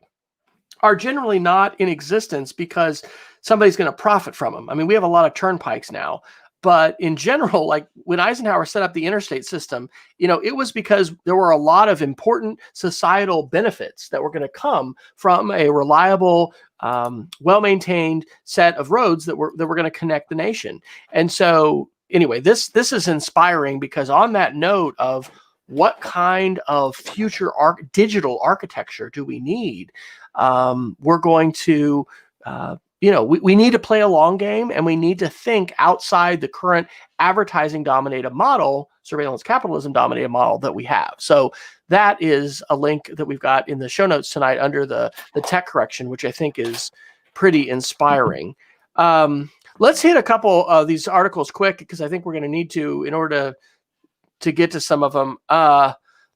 are generally not in existence because somebody's going to profit from them. I mean, we have a lot of turnpikes now, but in general, like when Eisenhower set up the interstate system, it was because there were a lot of important societal benefits that were going to come from a reliable, well-maintained set of roads that were going to connect the nation. And so anyway, this is inspiring because on that note of what kind of future digital architecture do we need? We're going to, we need to play a long game, and we need to think outside the current advertising dominated model, surveillance capitalism dominated model that we have. So that is a link that we've got in the show notes tonight under the tech correction, which I think is pretty inspiring. Let's hit a couple of these articles quick, because I think we're going to need to in order to get to some of them.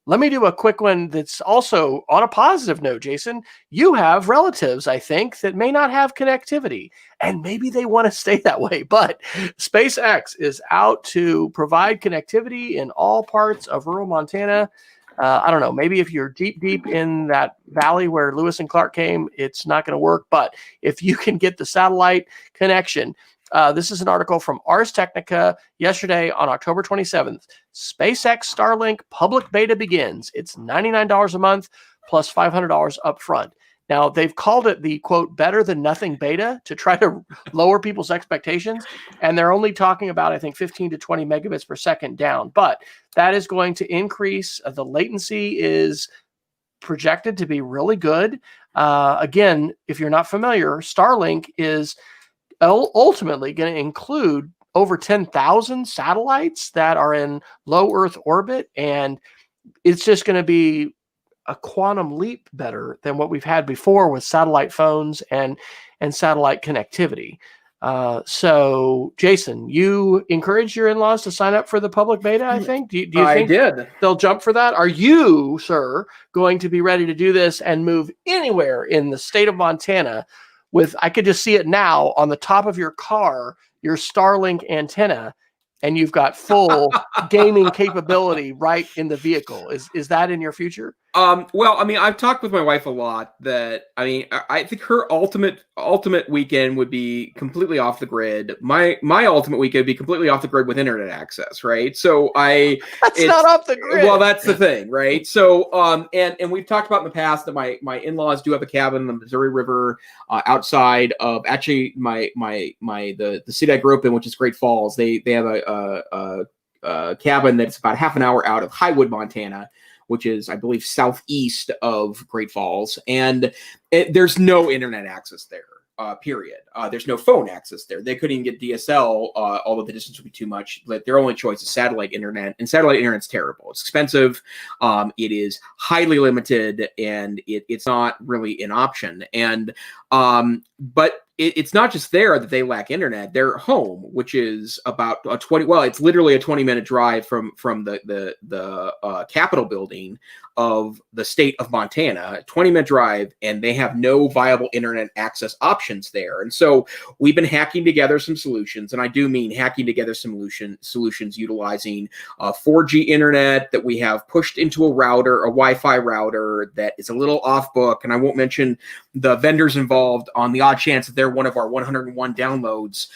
Let me do a quick one that's also on a positive note, Jason. You have relatives, I think, that may not have connectivity, and maybe they want to stay that way. But SpaceX is out to provide connectivity in all parts of rural Montana. I don't know, maybe if you're deep in that valley where Lewis and Clark came, it's not going to work. But if you can get the satellite connection, this is an article from Ars Technica yesterday on October 27th. SpaceX Starlink public beta begins. It's $99 a month plus $500 up front. Now, they've called it the, quote, better than nothing beta to try to lower people's expectations. And they're only talking about, I think, 15 to 20 megabits per second down. But that is going to increase. The latency is projected to be really good. Again, if you're not familiar, Starlink is ultimately going to include over 10,000 satellites that are in low Earth orbit. And it's just going to be a quantum leap better than what we've had before with satellite phones and satellite connectivity. So, Jason, you encourage your in-laws to sign up for the public beta, I think? Do you think did. They'll jump for that? Are you, sir, going to be ready to do this and move anywhere in the state of Montana with, I could just see it now, on the top of your car, your Starlink antenna, and you've got full gaming capability right in the vehicle. Is that in your future? Well, I mean, I've talked with my wife a lot that, I mean, I think her ultimate weekend would be completely off the grid. My ultimate weekend would be completely off the grid with internet access, right? So That's not off the grid. Well, that's the thing, right? So, and we've talked about in the past that my in-laws do have a cabin in the Missouri River, outside of actually the city I grew up in, which is Great Falls. They have a cabin that's about half an hour out of Highwood, Montana, which is, I believe, southeast of Great Falls. And there's no internet access there, period. There's no phone access there. They couldn't even get DSL, although the distance would be too much. Like, their only choice is satellite internet, and satellite internet's terrible. It's expensive. It is highly limited, and it's not really an option. And but it's not just there that they lack internet. Their home, which is about it's literally a 20-minute drive from the Capitol building of the state of Montana, 20-minute drive, and they have no viable internet access options there. And so we've been hacking together some solutions, and I do mean hacking together some solutions utilizing 4G internet that we have pushed into a Wi-Fi router that is a little off book, and I won't mention the vendors involved on the odd chance that they're one of our 101 downloads,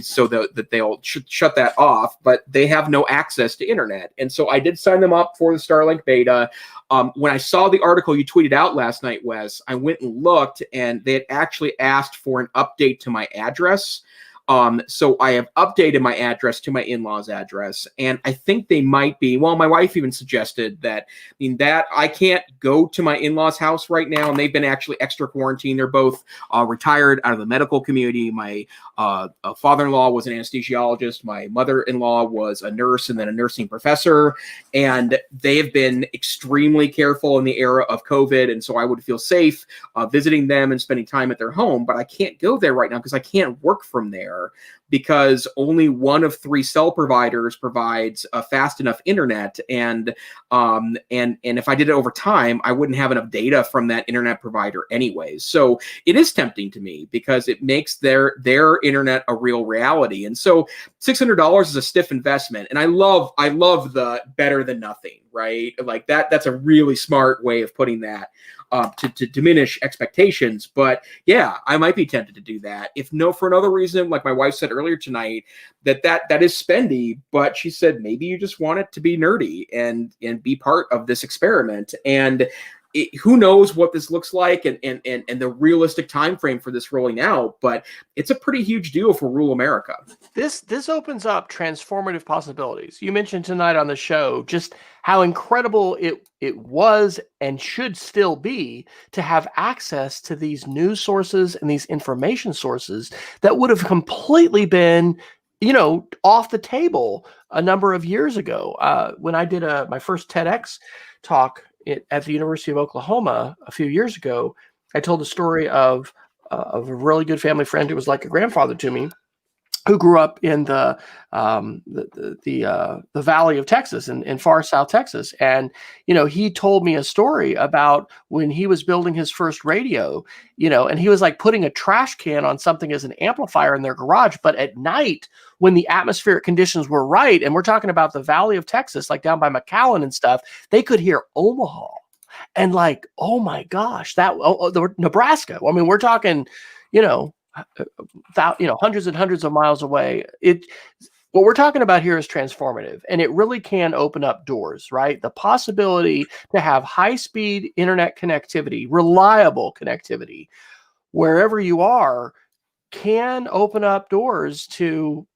so that they'll shut that off, but they have no access to internet. And so I did sign them up for the Starlink beta. When I saw the article you tweeted out last night, Wes, I went and looked, and they had actually asked for an update to my address. So I have updated my address to my in-laws' address, and I think they might be, well, my wife even suggested that, that I can't go to my in-laws' house right now, and they've been actually extra quarantined. They're both retired out of the medical community. My father-in-law was an anesthesiologist. My mother-in-law was a nurse and then a nursing professor, and they have been extremely careful in the era of COVID, and so I would feel safe visiting them and spending time at their home, but I can't go there right now because I can't work from there, because only one of 3 cell providers provides a fast enough internet, and if I did it over time, I wouldn't have enough data from that internet provider anyways. So it is tempting to me because it makes their internet a real reality. And so $600 is a stiff investment, and I love the better than nothing, right? Like that's a really smart way of putting that. To diminish expectations. But yeah, I might be tempted to do that. If no, for another reason, like my wife said earlier tonight, that is spendy, but she said, maybe you just want it to be nerdy and be part of this experiment. And who knows what this looks like and the realistic time frame for this rolling out, but it's a pretty huge deal for rural America. This opens up transformative possibilities. You mentioned tonight on the show just how incredible it was and should still be to have access to these news sources and these information sources that would have completely been, off the table a number of years ago. When I did my first TEDx talk at the University of Oklahoma a few years ago, I told the story of a really good family friend who was like a grandfather to me, who grew up in the Valley of Texas in far South Texas. And, he told me a story about when he was building his first radio, and he was like putting a trash can on something as an amplifier in their garage. But at night, when the atmospheric conditions were right, and we're talking about the Valley of Texas, like down by McAllen and stuff, they could hear Omaha. And like, oh my gosh, the Nebraska. I mean, we're talking, hundreds and hundreds of miles away. What we're talking about here is transformative, and it really can open up doors, right? The possibility to have high-speed internet connectivity, reliable connectivity, wherever you are, can open up doors to,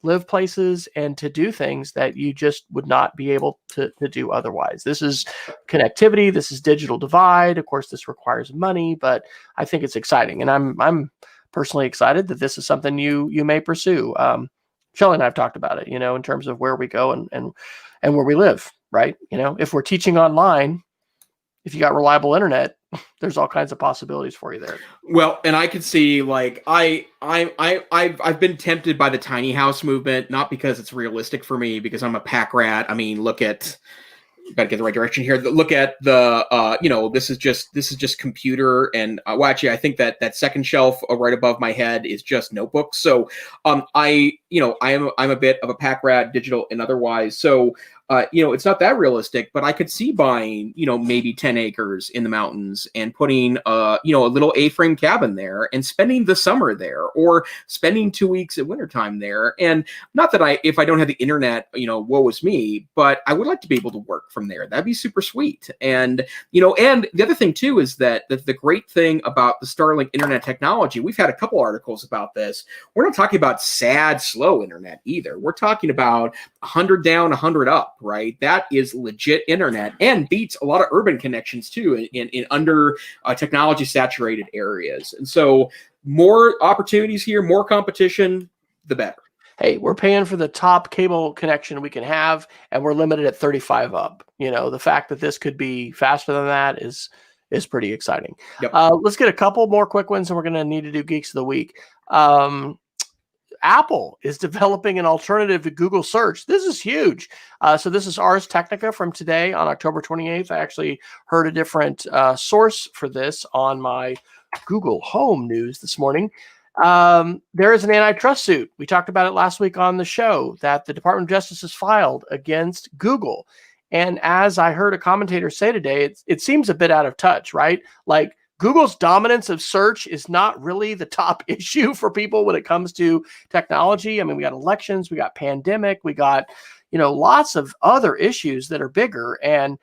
live places and to do things that you just would not be able to do otherwise. This is connectivity. This is digital divide. Of course, this requires money, but I think it's exciting, and I'm personally excited that this is something you may pursue. Shelley and I have talked about it, in terms of where we go and where we live, right? If we're teaching online, if you got reliable internet, there's all kinds of possibilities for you there. Well, and I could see, like, I've been tempted by the tiny house movement, not because it's realistic for me, because I'm a pack rat. I mean, look at got to get the right direction here. Look at the, this is just computer, and well, actually, I think that second shelf right above my head is just notebooks. So, I'm a bit of a pack rat, digital and otherwise. So, it's not that realistic, but I could see buying, maybe 10 acres in the mountains and putting, a little A-frame cabin there and spending the summer there, or spending 2 weeks at wintertime there. And not that if I don't have the internet, woe is me, but I would like to be able to work from there. That'd be super sweet. And, and the other thing too is that the great thing about the Starlink internet technology, we've had a couple articles about this. We're not talking about sad, slow internet either. We're talking about 100 down, 100 up. Right, that is legit internet and beats a lot of urban connections too in under technology saturated areas. And so, more opportunities here, more competition, the better. Hey, we're paying for the top cable connection we can have, and we're limited at 35 up. The fact that this could be faster than that is pretty exciting. Yep. Let's get a couple more quick ones, and we're going to need to do Geeks of the Week. Apple is developing an alternative to Google search. This is huge. So this is Ars Technica from today on October 28th. I actually heard a different source for this on my Google Home news this morning. There is an antitrust suit. We talked about it last week on the show that the Department of Justice has filed against Google. And as I heard a commentator say today, it seems a bit out of touch, right? Like, Google's dominance of search is not really the top issue for people when it comes to technology. I mean, we got elections, we got pandemic, we got, lots of other issues that are bigger. And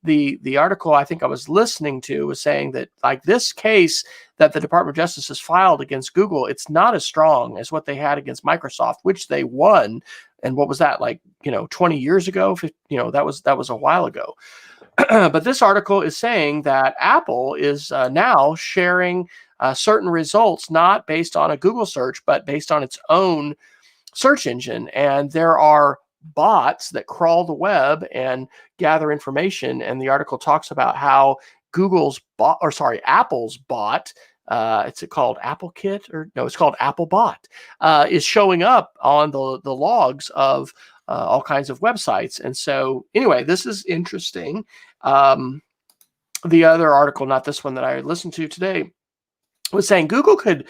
the article I think I was listening to was saying that, like, this case that the Department of Justice has filed against Google, it's not as strong as what they had against Microsoft, which they won. And what was that, like, 20 years ago? That was a while ago. But this article is saying that Apple is now sharing certain results, not based on a Google search, but based on its own search engine. And there are bots that crawl the web and gather information. And the article talks about how Apple's bot, it's called Apple Kit, it's called Apple Bot, is showing up on the logs of all kinds of websites. And so anyway, this is interesting. The other article, not this one that I listened to today, was saying Google could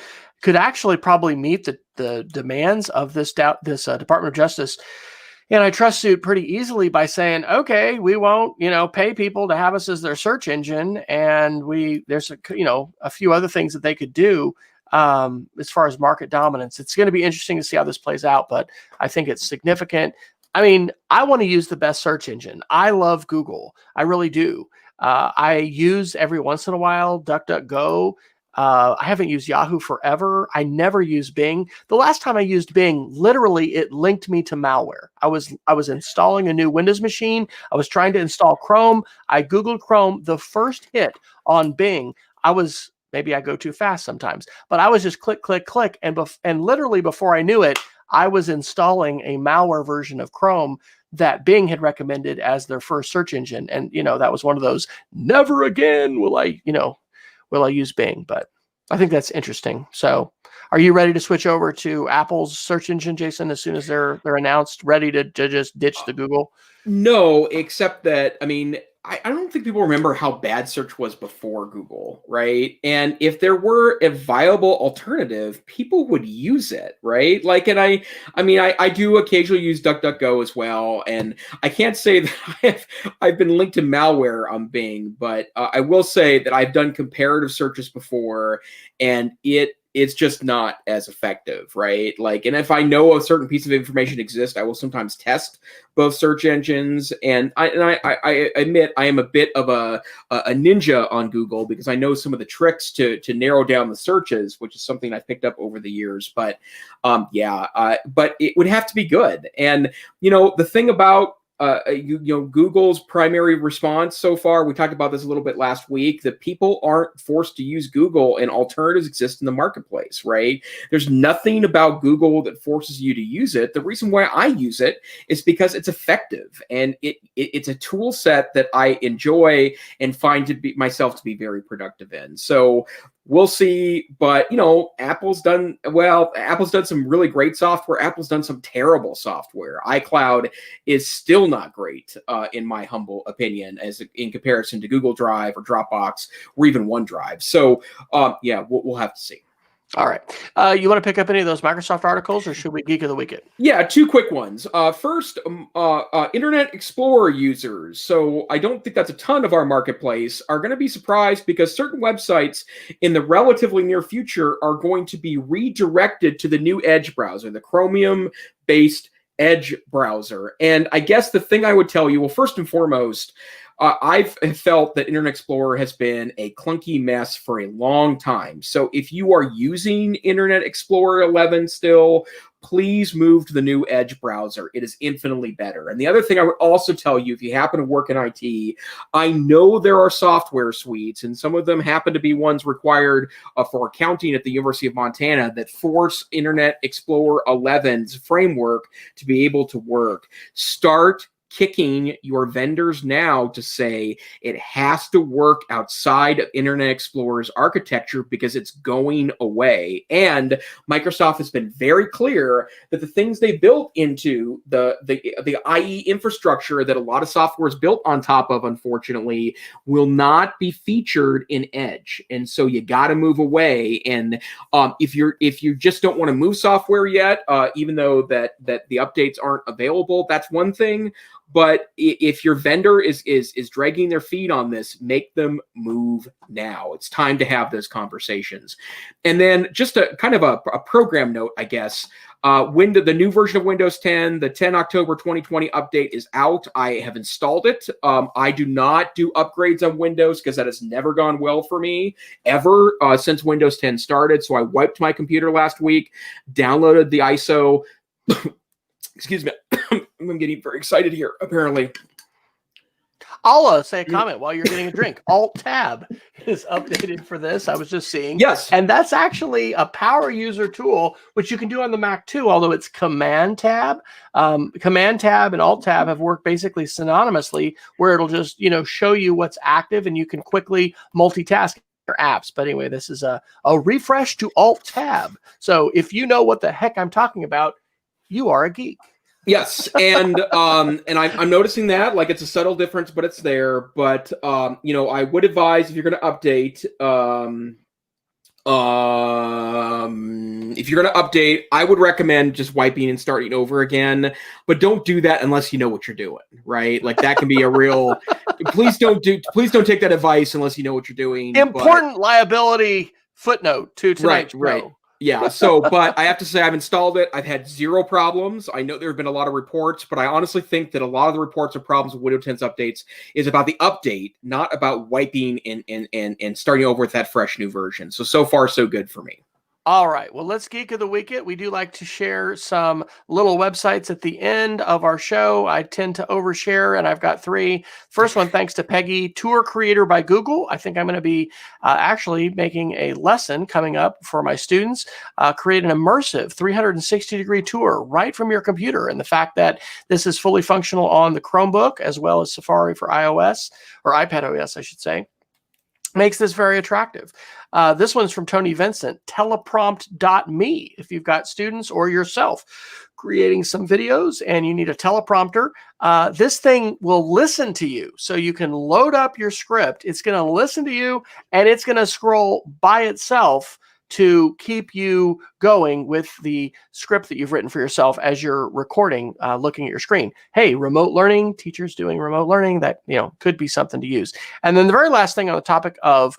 actually probably meet the demands of this Department of Justice antitrust suit pretty easily by saying, okay, we won't, pay people to have us as their search engine. And there's a few other things that they could do as far as market dominance. It's going to be interesting to see how this plays out, but I think it's significant. I mean, I want to use the best search engine. I love Google. I really do. I use every once in a while DuckDuckGo. I haven't used Yahoo forever. I never use Bing. The last time I used Bing, literally, it linked me to malware. I was installing a new Windows machine. I was trying to install Chrome. I Googled Chrome. The first hit on Bing, maybe I go too fast sometimes, but I was just click, click, click. And literally before I knew it, I was installing a malware version of Chrome that Bing had recommended as their first search engine. And, that was one of those, never again will I use Bing, but I think that's interesting. So are you ready to switch over to Apple's search engine, Jason, as soon as they're announced, ready to just ditch the Google? No, except that, I don't think people remember how bad search was before Google, right? And if there were a viable alternative, people would use it, right? Like, and I do occasionally use DuckDuckGo as well, and I can't say that I've been linked to malware on Bing, but I will say that I've done comparative searches before, and it's just not as effective, right? Like, and if I know a certain piece of information exists, I will sometimes test both search engines. And I admit I am a bit of a ninja on Google because I know some of the tricks to narrow down the searches, which is something I've picked up over the years. But but it would have to be good. And the thing about Google's primary response so far, we talked about this a little bit last week, that people aren't forced to use Google and alternatives exist in the marketplace, right? There's nothing about Google that forces you to use it. The reason why I use it is because it's effective, and it's a tool set that I enjoy and find myself to be very productive in. So We'll see, but Apple's done some really great software. Apple's done some terrible software. iCloud is still not great, in my humble opinion, as in comparison to Google Drive or Dropbox or even OneDrive. So, we'll have to see. All right. You want to pick up any of those Microsoft articles, or should we Geek of the Week it? Yeah, two quick ones. First, Internet Explorer users. So I don't think that's a ton of our marketplace are going to be surprised because certain websites in the relatively near future are going to be redirected to the new Edge browser, the Chromium-based Edge browser. And I guess the thing I would tell you, well, first and foremost, I've felt that Internet Explorer has been a clunky mess for a long time. So if you are using Internet Explorer 11 still, please move to the new Edge browser. It is infinitely better. And the other thing I would also tell you, if you happen to work in IT, I know there are software suites, and some of them happen to be ones required for accounting at the University of Montana that force Internet Explorer 11's framework to be able to work. Start kicking your vendors now to say it has to work outside of Internet Explorer's architecture because it's going away. And Microsoft has been very clear that the things they built into the IE infrastructure that a lot of software is built on top of, unfortunately, will not be featured in Edge. And so you got to move away. And if you just don't want to move software yet, even though that the updates aren't available, that's one thing. But if your vendor is dragging their feet on this, make them move now. It's time to have those conversations. And then just a kind of a program note, I guess. The new version of Windows 10, the 10 October 2020 update is out. I have installed it. I do not do upgrades on Windows because that has never gone well for me ever since Windows 10 started. So I wiped my computer last week, downloaded the ISO. Excuse me. I'm getting very excited here, apparently. I'll say a comment while you're getting a drink. Alt-Tab is updated for this. I was just seeing. Yes. And that's actually a power user tool, which you can do on the Mac too, although it's Command-Tab. Command-Tab and Alt-Tab have worked basically synonymously, where it'll just, show you what's active and you can quickly multitask your apps. But anyway, this is a refresh to Alt-Tab. So if you know what the heck I'm talking about, you are a geek. Yes, and I'm noticing that, like, it's a subtle difference, but it's there. But I would advise, if you're going to update, I would recommend just wiping and starting over again. But don't do that unless you know what you're doing, right? Like, that can be a real. Please don't take that advice unless you know what you're doing. Important liability footnote to tonight's show. Right. Yeah, but I have to say I've installed it. I've had zero problems. I know there have been a lot of reports, but I honestly think that a lot of the reports of problems with Windows 10's updates is about the update, not about wiping and starting over with that fresh new version. So far, so good for me. All right. Well, let's Geek of the Week it. We do like to share some little websites at the end of our show. I tend to overshare, and I've got 3. First one, thanks to Peggy, Tour Creator by Google. I think I'm going to be actually making a lesson coming up for my students. Create an immersive 360-degree tour right from your computer. And the fact that this is fully functional on the Chromebook as well as Safari for iOS, or iPad OS, I should say, makes this very attractive. This one's from Tony Vincent, teleprompt.me. If you've got students or yourself creating some videos and you need a teleprompter, this thing will listen to you. So you can load up your script. It's going to listen to you, and it's going to scroll by itself to keep you going with the script that you've written for yourself as you're recording, looking at your screen. Hey, remote learning, teachers doing remote learning, that could be something to use. And then the very last thing on the topic of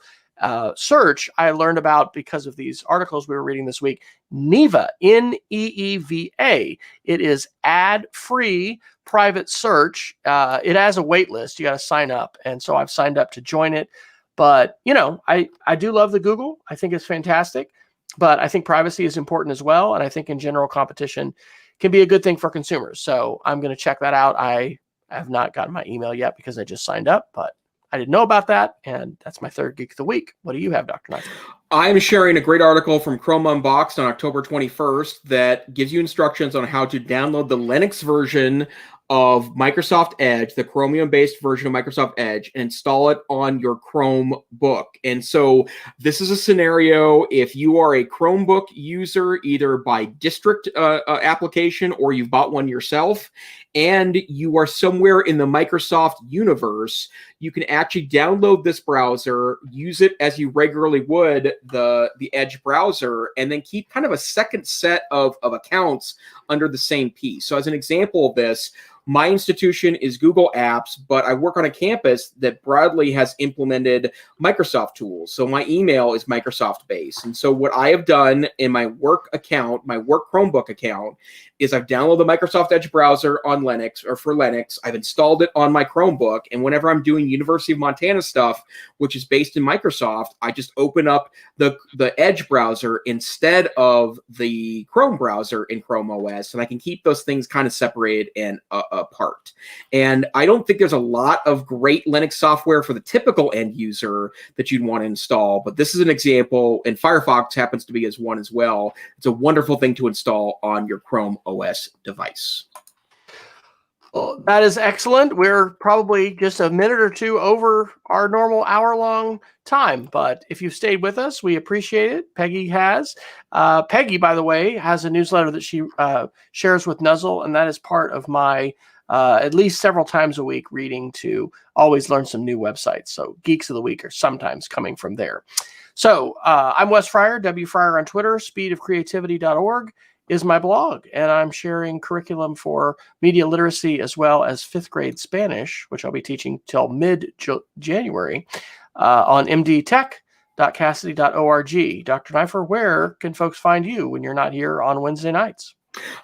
search, I learned about because of these articles we were reading this week. Neeva, Neeva. It is ad-free private search. It has a wait list. You got to sign up, and so I've signed up to join it. But, I do love the Google. I think it's fantastic. But I think privacy is important as well. And I think in general, competition can be a good thing for consumers. So I'm going to check that out. I have not gotten my email yet because I just signed up, but I didn't know about that. And that's my 3rd Geek of the Week. What do you have, Dr. Neiffer? I'm sharing a great article from Chrome Unboxed on October 21st that gives you instructions on how to download the Linux version of Microsoft Edge, the Chromium-based version of Microsoft Edge, and install it on your Chromebook. And so this is a scenario if you are a Chromebook user, either by district application or you've bought one yourself, and you are somewhere in the Microsoft universe, you can actually download this browser, use it as you regularly would the Edge browser, and then keep kind of a second set of accounts under the same piece. So as an example of this, my institution is Google Apps, but I work on a campus that broadly has implemented Microsoft tools. So my email is Microsoft based. And so what I have done in my work account, my work Chromebook account, is I've downloaded the Microsoft Edge browser on Linux or for Linux. I've installed it on my Chromebook. And whenever I'm doing University of Montana stuff, which is based in Microsoft, I just open up the Edge browser instead of the Chrome browser in Chrome OS. And I can keep those things kind of separated and apart. And I don't think there's a lot of great Linux software for the typical end user that you'd want to install, but this is an example, and Firefox happens to be as one as well. It's a wonderful thing to install on your Chrome OS device. Well, that is excellent. We're probably just a minute or two over our normal hour-long time, but if you've stayed with us, we appreciate it. Peggy has. Peggy, by the way, has a newsletter that she shares with Nuzzle, and that is part of my at least several times a week reading to always learn some new websites. So Geeks of the Week are sometimes coming from there. So I'm Wes Fryer, W Fryer on Twitter. Speedofcreativity.org is my blog, and I'm sharing curriculum for media literacy as well as 5th grade Spanish, which I'll be teaching till mid-January on mdtech.cassidy.org. Dr. Neiffer, where can folks find you when you're not here on Wednesday nights?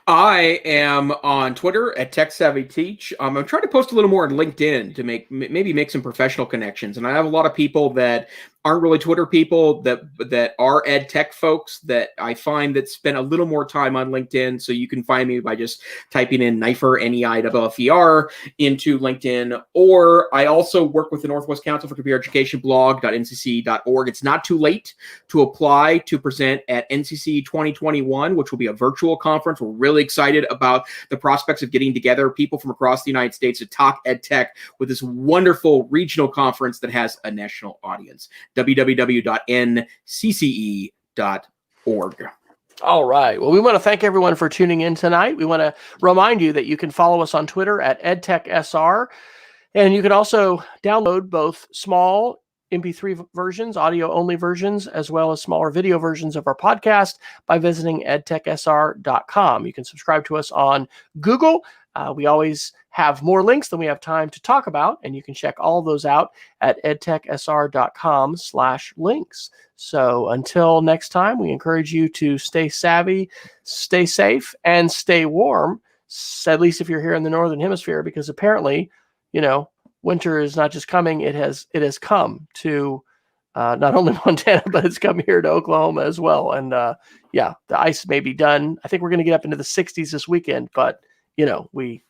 I am on Twitter at TechSavvyTeach. I'm trying to post a little more on LinkedIn to maybe make some professional connections. And I have a lot of people that aren't really Twitter people that are EdTech folks that I find that spend a little more time on LinkedIn. So you can find me by just typing in Neiffer, Neiffer, into LinkedIn. Or I also work with the Northwest Council for Computer Education blog.ncc.org. It's not too late to apply to present at NCC 2021, which will be a virtual conference. We're really excited about the prospects of getting together people from across the United States to talk EdTech with this wonderful regional conference that has a national audience. www.ncce.org. All right. Well, we want to thank everyone for tuning in tonight. We want to remind you that you can follow us on Twitter at EdTechSR, and you can also download both small MP3 versions, audio-only versions, as well as smaller video versions of our podcast by visiting edtechsr.com. You can subscribe to us on Google. We always have more links than we have time to talk about, and you can check all those out at edtechsr.com/links. So until next time, we encourage you to stay savvy, stay safe, and stay warm, at least if you're here in the Northern Hemisphere, because apparently, winter is not just coming, it has come to not only Montana, but it's come here to Oklahoma as well. And the ice may be done. I think we're going to get up into the 60s this weekend, but we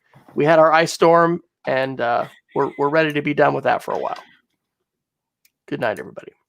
had our ice storm, and we're ready to be done with that for a while. Good night, everybody.